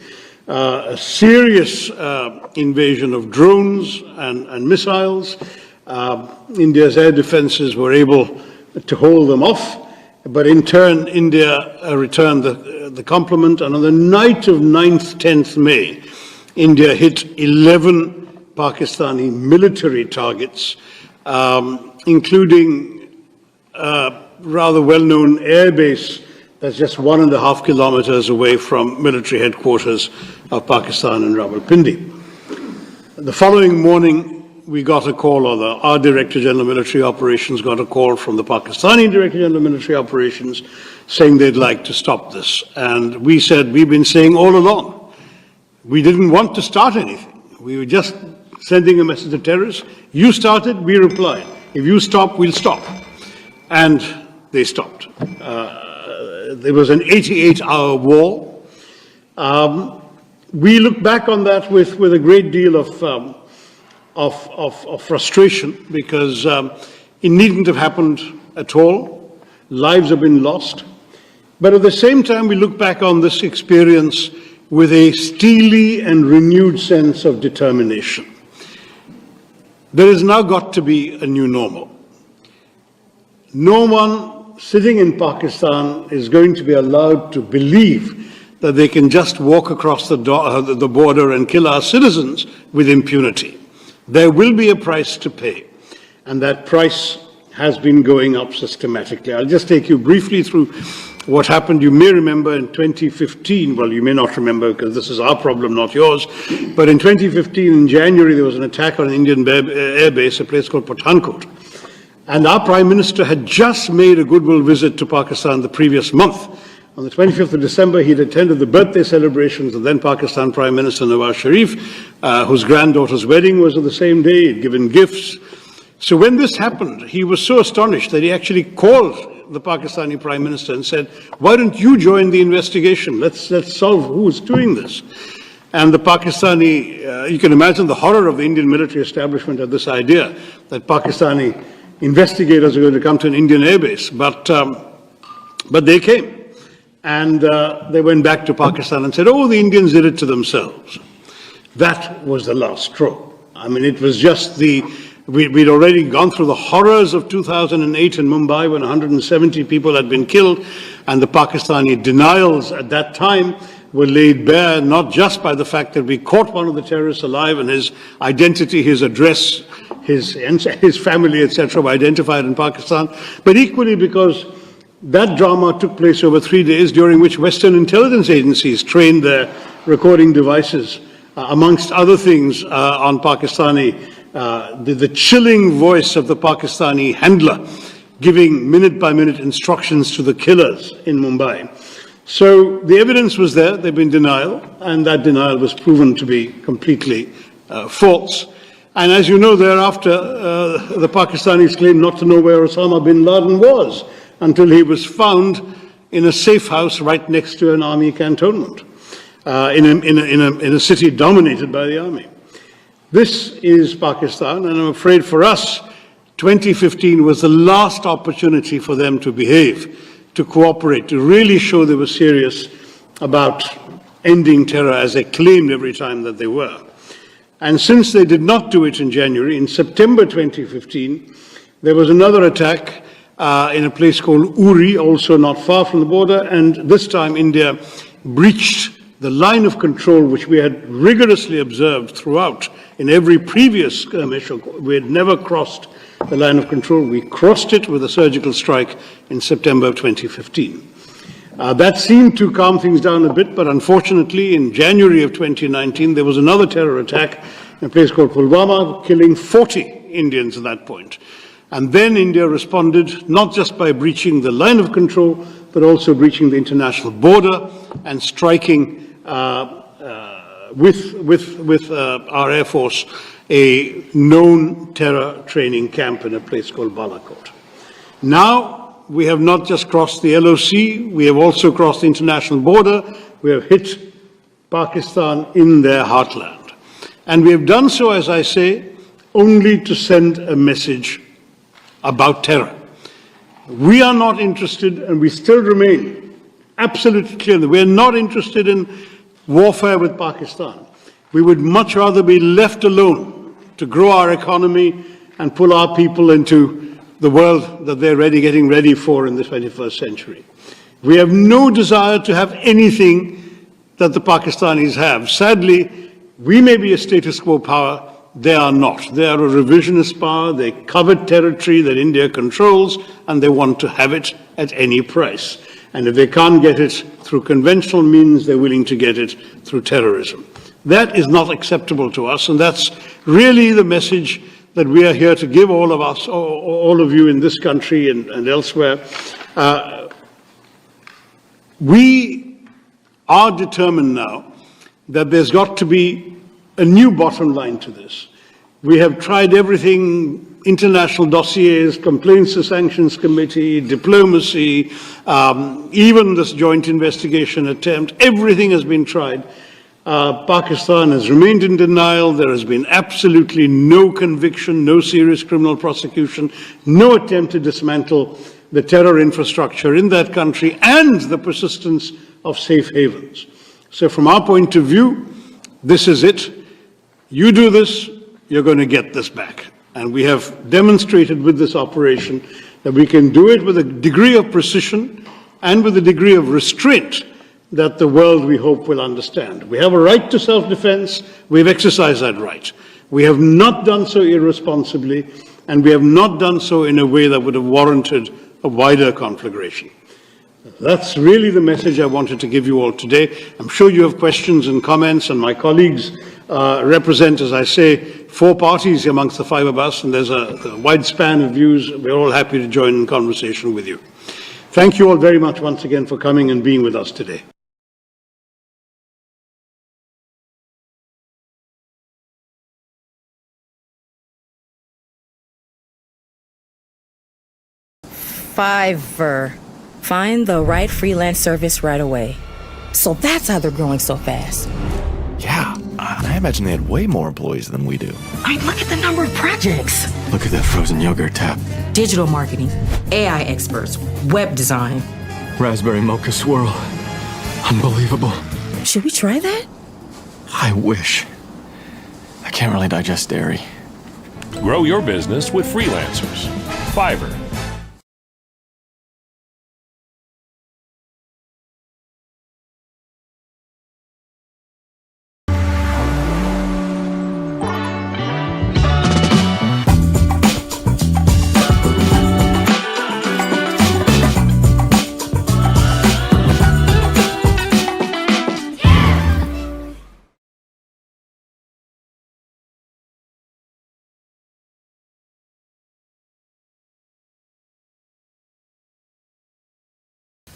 a serious invasion of drones and missiles. India's air defenses were able to hold them off, but in turn, India returned the compliment, and on the night of 9th, 10th May, India hit 11 Pakistani military targets, including a rather well-known air base that's just 1.5 kilometers away from military headquarters of Pakistan in Rawalpindi. The following morning, we got a call, or our Director General of Military Operations got a call from the Pakistani Director General of Military Operations saying they'd like to stop this. And we said, we've been saying all along, we didn't want to start anything. We were just sending a message to terrorists. You started, we replied. If you stop, we'll stop. And they stopped. There was an 88-hour war. We look back on that with a great deal of frustration, because it needn't have happened at all. Lives have been lost. But at the same time, we look back on this experience with a steely and renewed sense of determination. There has now got to be a new normal. No one sitting in Pakistan is going to be allowed to believe that they can just walk across the border and kill our citizens with impunity. There will be a price to pay, and that price has been going up systematically. I'll just take you briefly through what happened. You may remember in 2015, well, you may not remember because this is our problem, not yours, but in 2015, in January, there was an attack on an Indian air base, a place called Pathankot. And our Prime Minister had just made a goodwill visit to Pakistan the previous month. On the 25th of December, he'd attended the birthday celebrations of then Pakistan Prime Minister Nawaz Sharif, whose granddaughter's wedding was on the same day. He'd given gifts. So when this happened, he was so astonished that he actually called the Pakistani Prime Minister and said, why don't you join the investigation? Let's solve who's doing this. And the Pakistani, you can imagine the horror of the Indian military establishment at this idea that Pakistani investigators are going to come to an Indian airbase. But they came. And they went back to Pakistan and said, oh, the Indians did it to themselves. That was the last straw. I mean, it was just we'd already gone through the horrors of 2008 in Mumbai when 170 people had been killed, and the Pakistani denials at that time were laid bare not just by the fact that we caught one of the terrorists alive and his identity, his address his family, etc., were identified in Pakistan, but equally because that drama took place over 3 days, during which Western intelligence agencies trained their recording devices, amongst other things, on Pakistani, the chilling voice of the Pakistani handler, giving minute-by-minute instructions to the killers in Mumbai. So the evidence was there, there'd been denial, and that denial was proven to be completely false. And as you know, thereafter, the Pakistanis claimed not to know where Osama bin Laden was until he was found in a safe house right next to an army cantonment, in a city dominated by the army. This is Pakistan, and I'm afraid for us, 2015 was the last opportunity for them to behave, to cooperate, to really show they were serious about ending terror as they claimed every time that they were. And since they did not do it in January, in September 2015, there was another attack in a place called Uri, also not far from the border, and this time India breached the line of control which we had rigorously observed throughout in every previous skirmish. We had never crossed the line of control. We crossed it with a surgical strike in September of 2015. That seemed to calm things down a bit, but unfortunately in January of 2019 there was another terror attack in a place called Pulwama, killing 40 Indians at that point. And then India responded not just by breaching the line of control, but also breaching the international border and striking with our Air Force a known terror training camp in a place called Balakot. Now, we have not just crossed the LOC, we have also crossed the international border. We have hit Pakistan in their heartland. And we have done so, as I say, only to send a message about terror. We are not interested, and we still remain absolutely clear that we are not interested in warfare with Pakistan. We would much rather be left alone to grow our economy and pull our people into the world that they're getting ready for in the 21st century. We have no desire to have anything that the Pakistanis have. Sadly, we may be a status quo power, they are not. They are a revisionist power, they covet territory that India controls, and they want to have it at any price. And if they can't get it through conventional means, they're willing to get it through terrorism. That is not acceptable to us, and that's really the message that we are here to give all of us, all of you in this country and elsewhere. We are determined now that there's got to be a new bottom line to this. We have tried everything, international dossiers, complaints to sanctions committee, diplomacy, even this joint investigation attempt, everything has been tried. Pakistan has remained in denial. There has been absolutely no conviction, no serious criminal prosecution, no attempt to dismantle the terror infrastructure in that country and the persistence of safe havens. So from our point of view, this is it. You do this, you're going to get this back. And we have demonstrated with this operation that we can do it with a degree of precision and with a degree of restraint that the world, we hope, will understand. We have a right to self-defense. We've exercised that right. We have not done so irresponsibly, and we have not done so in a way that would have warranted a wider conflagration. That's really the message I wanted to give you all today. I'm sure you have questions and comments, and my colleagues represent, as I say, 4 parties amongst the 5 of us, and there's a wide span of views. We're all happy to join in conversation with you. Thank you all very much once again for coming and being with us today. Fiverr. Find the right freelance service right away. So that's how they're growing so fast. Yeah, I imagine they had way more employees than we do. I mean, look at the number of projects. Look at that frozen yogurt tab. Digital marketing, AI experts, web design. Raspberry mocha swirl. Unbelievable. Should we try that? I wish. I can't really digest dairy. Grow your business with freelancers. Fiverr.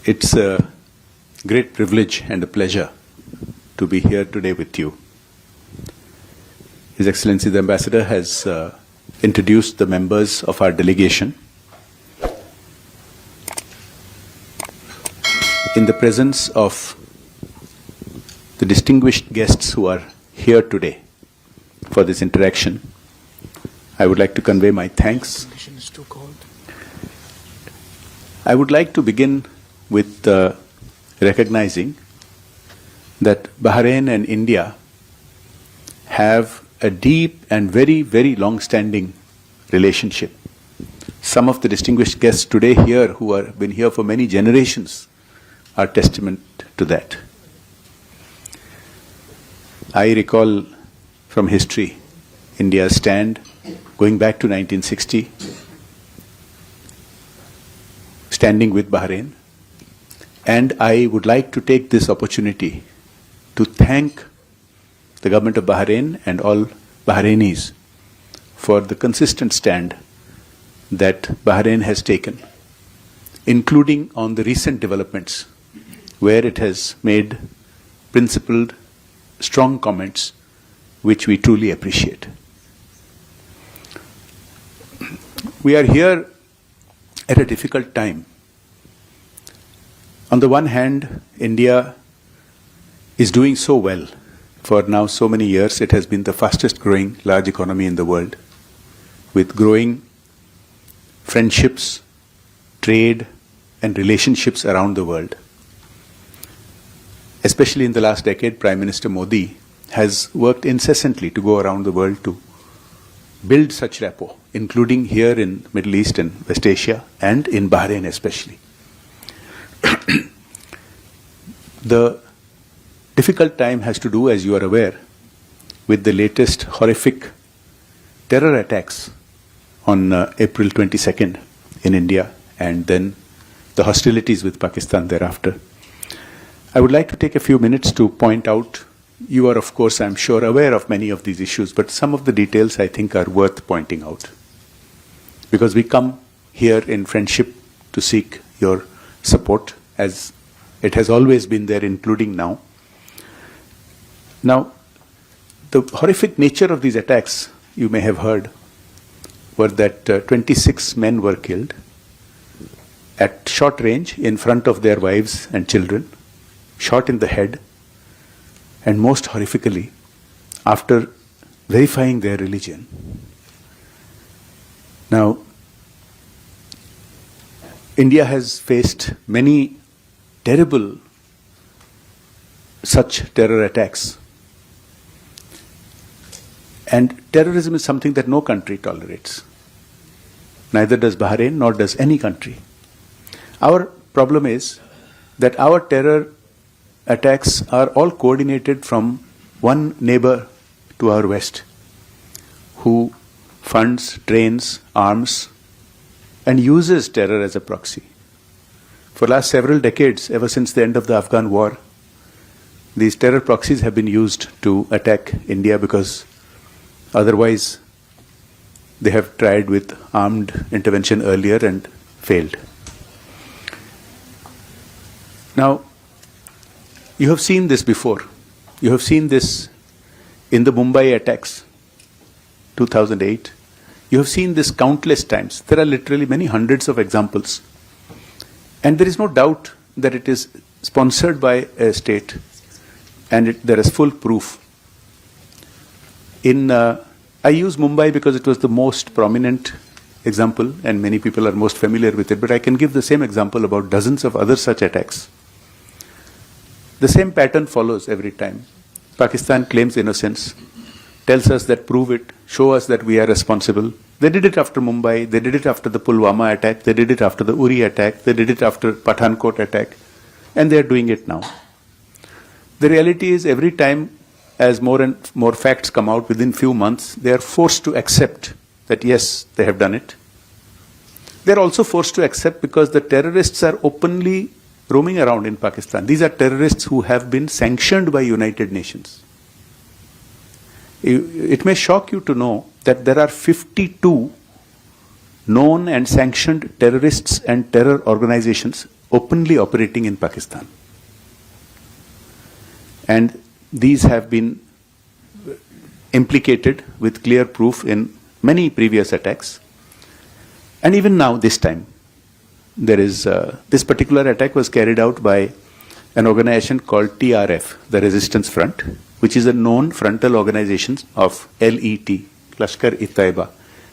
It's a great privilege and a pleasure to be here today with you. His Excellency the Ambassador has introduced the members of our delegation. In the presence of the distinguished guests who are here today for this interaction, I would like to convey my thanks. I would like to begin with recognizing that Bahrain and India have a deep and very, very long-standing relationship. Some of the distinguished guests today here who have been here for many generations are testament to that. I recall from history India's stand going back to 1960, standing with Bahrain, and I would like to take this opportunity to thank the government of Bahrain and all Bahrainis for the consistent stand that Bahrain has taken, including on the recent developments where it has made principled, strong comments which we truly appreciate. We are here at a difficult time. On the one hand, India is doing so well. For now so many years, it has been the fastest growing large economy in the world, with growing friendships, trade, and relationships around the world. Especially in the last decade, Prime Minister Modi has worked incessantly to go around the world to build such rapport, including here in Middle East and West Asia, and in Bahrain especially. The difficult time has to do, as you are aware, with the latest horrific terror attacks on April 22nd in India, and then the hostilities with Pakistan thereafter. I would like to take a few minutes to point out, you are of course, I'm sure, aware of many of these issues, but some of the details I think are worth pointing out. Because we come here in friendship to seek your support, as it has always been there, including now. Now, the horrific nature of these attacks, you may have heard, were that 26 men were killed at short range in front of their wives and children, shot in the head, and most horrifically, after verifying their religion. Now, India has faced many terrible such terror attacks. And terrorism is something that no country tolerates. Neither does Bahrain, nor does any country. Our problem is that our terror attacks are all coordinated from one neighbor to our west, who funds, trains, arms, and uses terror as a proxy. For the last several decades, ever since the end of the Afghan war, these terror proxies have been used to attack India, because otherwise they have tried with armed intervention earlier and failed. Now, you have seen this before. You have seen this in the Mumbai attacks, 2008. You have seen this countless times. There are literally many hundreds of examples. And there is no doubt that it is sponsored by a state, and there is full proof. I use Mumbai because it was the most prominent example, and many people are most familiar with it, but I can give the same example about dozens of other such attacks. The same pattern follows every time. Pakistan claims innocence, tells us that prove it, show us that we are responsible. They did it after Mumbai, they did it after the Pulwama attack, they did it after the Uri attack, they did it after Pathankot attack, and they are doing it now. The reality is, every time as more and more facts come out within few months, they are forced to accept that yes, they have done it. They are also forced to accept because the terrorists are openly roaming around in Pakistan. These are terrorists who have been sanctioned by United Nations. It may shock you to know that there are 52 known and sanctioned terrorists and terror organizations openly operating in Pakistan. And these have been implicated with clear proof in many previous attacks. And even now, this time, there is this particular attack was carried out by an organization called TRF, the Resistance Front, which is a known frontal organization of LET, Lashkar-e-Taiba,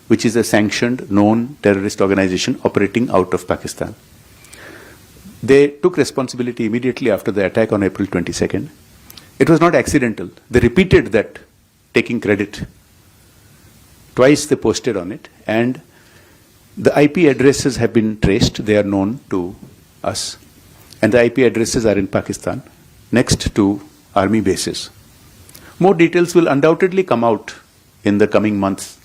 which is a sanctioned, known terrorist organization operating out of Pakistan. They took responsibility immediately after the attack on April 22nd. It was not accidental. They repeated that, taking credit. Twice they posted on it, and the IP addresses have been traced. They are known to us. And the IP addresses are in Pakistan, next to army bases. More details will undoubtedly come out in the coming months.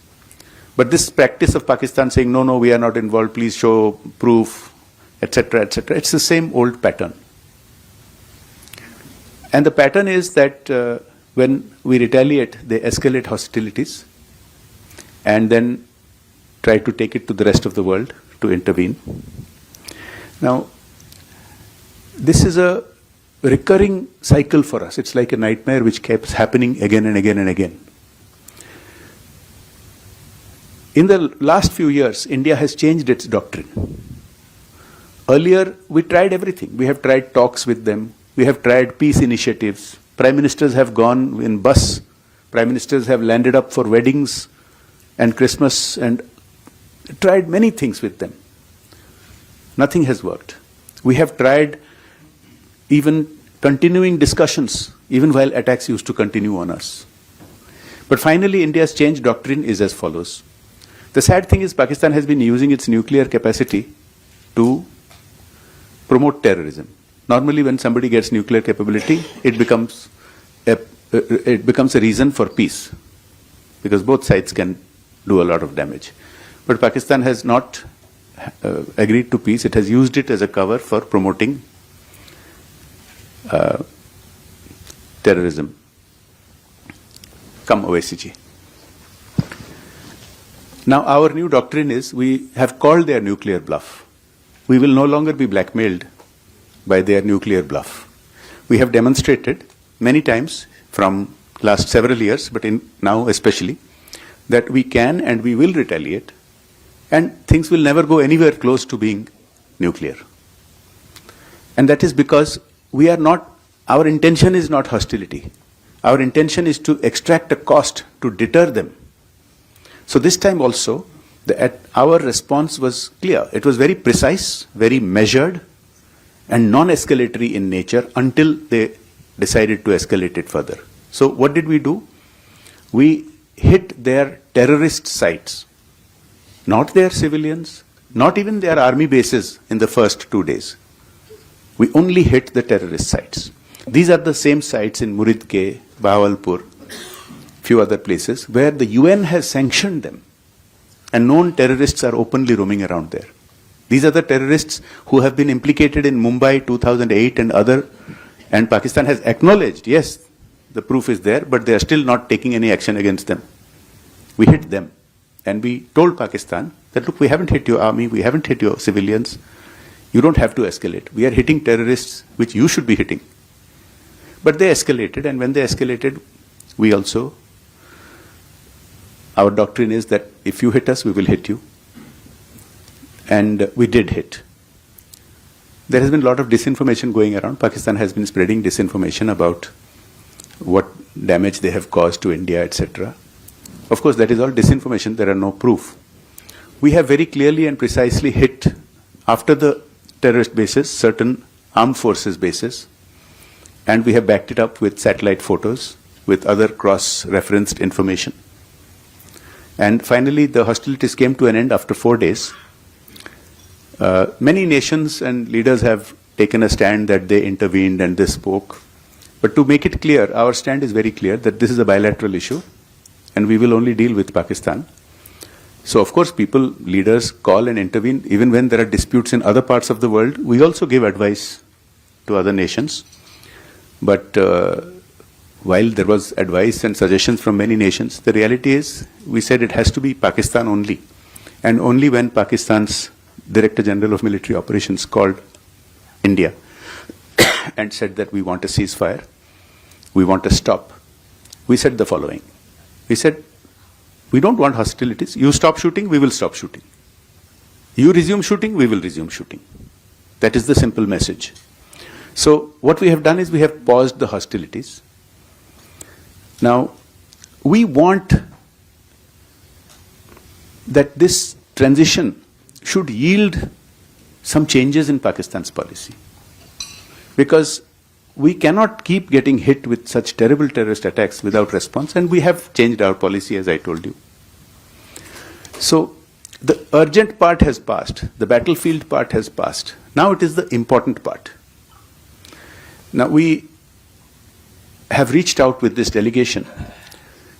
But this practice of Pakistan saying, no, no, we are not involved, please show proof, etc., it's the same old pattern. And the pattern is that when we retaliate, they escalate hostilities and then try to take it to the rest of the world to intervene. Now, this is a recurring cycle for us. It's like a nightmare which keeps happening again and again and again. In the last few years, India has changed its doctrine. Earlier, we tried everything. We have tried talks with them. We have tried peace initiatives. Prime ministers have gone in bus. Prime ministers have landed up for weddings and Christmas and tried many things with them. Nothing has worked. We have tried even continuing discussions, even while attacks used to continue on us. But finally, India's changed doctrine is as follows. The sad thing is Pakistan has been using its nuclear capacity to promote terrorism. Normally, when somebody gets nuclear capability, it becomes a reason for peace, because both sides can do a lot of damage. But Pakistan has not agreed to peace. It has used it as a cover for promoting terrorism. Come, OSCG. Now, our new doctrine is we have called their nuclear bluff. We will no longer be blackmailed by their nuclear bluff. We have demonstrated many times from last several years, but now especially, that we can and we will retaliate, and things will never go anywhere close to being nuclear. And that is because we are not, our intention is not hostility. Our intention is to extract a cost to deter them. So this time also, our response was clear. It was very precise, very measured, and non-escalatory in nature until they decided to escalate it further. So what did we do? We hit their terrorist sites, not their civilians, not even their army bases in the first 2 days. We only hit the terrorist sites. These are the same sites in Muridke, Bahawalpur, few other places where the UN has sanctioned them, and known terrorists are openly roaming around there. These are the terrorists who have been implicated in Mumbai 2008 and other, and Pakistan has acknowledged, yes, the proof is there, but they are still not taking any action against them. We hit them, and we told Pakistan that, look, we haven't hit your army, we haven't hit your civilians, you don't have to escalate. We are hitting terrorists, which you should be hitting. But they escalated, and when they escalated, we also, our doctrine is that if you hit us, we will hit you. And we did hit. There has been a lot of disinformation going around. Pakistan has been spreading disinformation about what damage they have caused to India, etc. Of course, that is all disinformation. There are no proof. We have very clearly and precisely hit, after the terrorist bases, certain armed forces bases, and we have backed it up with satellite photos, with other cross-referenced information. And finally, the hostilities came to an end after 4 days. Many nations and leaders have taken a stand that they intervened and they spoke. But to make it clear, our stand is very clear that this is a bilateral issue and we will only deal with Pakistan. So of course people, leaders call and intervene even when there are disputes in other parts of the world. We also give advice to other nations. But while there was advice and suggestions from many nations, the reality is we said it has to be Pakistan only. And only when Pakistan's Director General of Military Operations called India and said that we want a ceasefire, we want a stop, we said the following. We said, we don't want hostilities. You stop shooting, we will stop shooting. You resume shooting, we will resume shooting. That is the simple message. So what we have done is we have paused the hostilities. Now, we want that this transition should yield some changes in Pakistan's policy. Because we cannot keep getting hit with such terrible terrorist attacks without response, and we have changed our policy, as I told you. So the urgent part has passed, the battlefield part has passed. Now it is the important part. Now we have reached out with this delegation.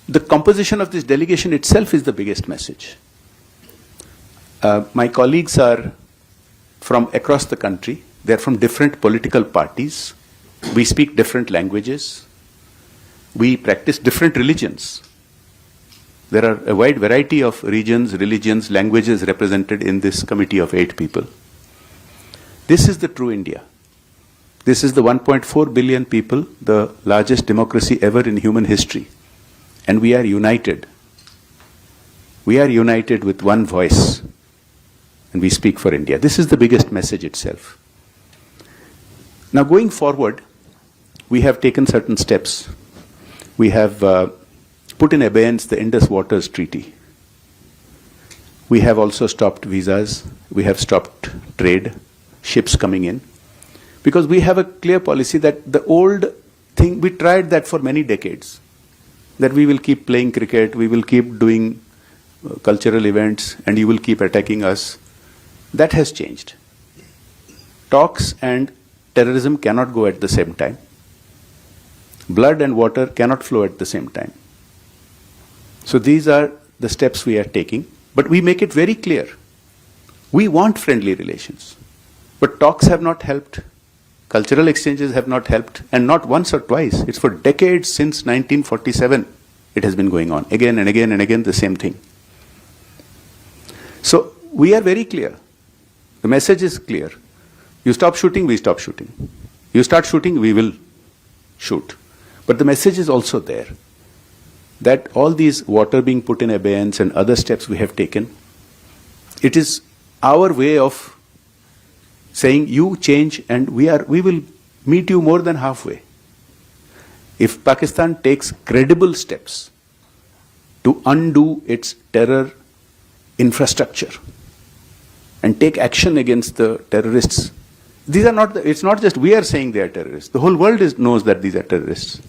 The composition of this delegation itself is the biggest message. My colleagues are from across the country. They are from different political parties. We speak different languages. We practice different religions. There are a wide variety of regions, religions, languages represented in this committee of 8 people. This is the true India. This is the 1.4 billion people, the largest democracy ever in human history. And we are united. We are united with one voice. And we speak for India. This is the biggest message itself. Now going forward, we have taken certain steps. We have put in abeyance the Indus Waters Treaty. We have also stopped visas. We have stopped trade, ships coming in. Because we have a clear policy that the old thing, we tried that for many decades. That we will keep playing cricket, we will keep doing cultural events, and you will keep attacking us. That has changed. Talks and terrorism cannot go at the same time. Blood and water cannot flow at the same time. So these are the steps we are taking. But we make it very clear. We want friendly relations. But talks have not helped. Cultural exchanges have not helped. And not once or twice. It's for decades since 1947 it has been going on. Again and again and again the same thing. So we are very clear. The message is clear. You stop shooting, we stop shooting. You start shooting, we will shoot. But the message is also there. That all these water being put in abeyance and other steps we have taken, it is our way of saying you change and we will meet you more than halfway. If Pakistan takes credible steps to undo its terror infrastructure and take action against the terrorists, these are not, it's not just we are saying they are terrorists. The whole world knows that these are terrorists.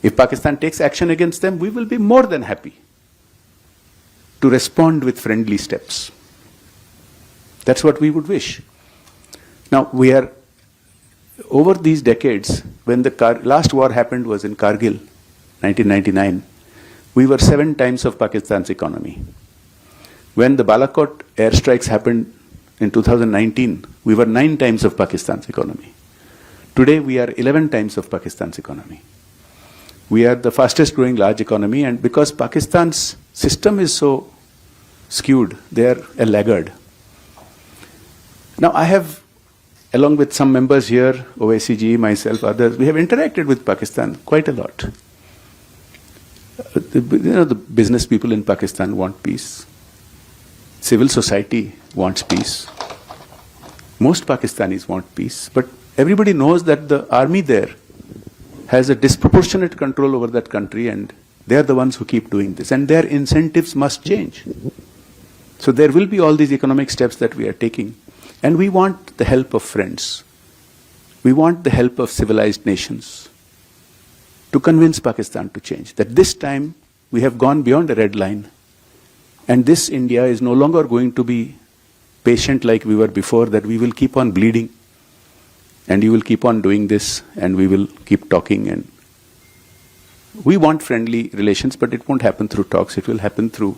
If Pakistan takes action against them, we will be more than happy to respond with friendly steps. That's what we would wish. Now, we are, over these decades, when the last war happened was in Kargil, 1999, we were 7 times of Pakistan's economy. When the Balakot airstrikes happened in 2019, we were 9 times of Pakistan's economy. Today, we are 11 times of Pakistan's economy. We are the fastest growing large economy, and because Pakistan's system is so skewed, they are a laggard. Now, I have, along with some members here, OICG, myself, others, we have interacted with Pakistan quite a lot. The business people in Pakistan want peace. Civil society wants peace. Most Pakistanis want peace, but everybody knows that the army there has a disproportionate control over that country, and they are the ones who keep doing this, and their incentives must change. So there will be all these economic steps that we are taking, and we want the help of friends. We want the help of civilized nations to convince Pakistan to change, that this time we have gone beyond a red line, and this India is no longer going to be patient like we were before, that we will keep on bleeding, and you will keep on doing this, and we will keep talking. And we want friendly relations, but it won't happen through talks. It will happen through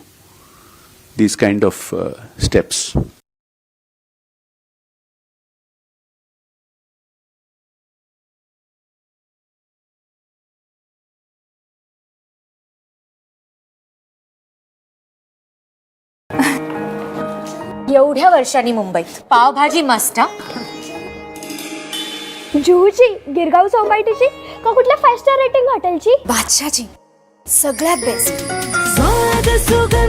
these kind of steps. एवढ्या वर्षांनी मुंबईत पावभाजी मस्त. जुहूची, गिरगाव चौपाटीची का कुठल्या 5 star rating हॉटेलची? बादशाची सगळ्यात best. स्वाद सुगंध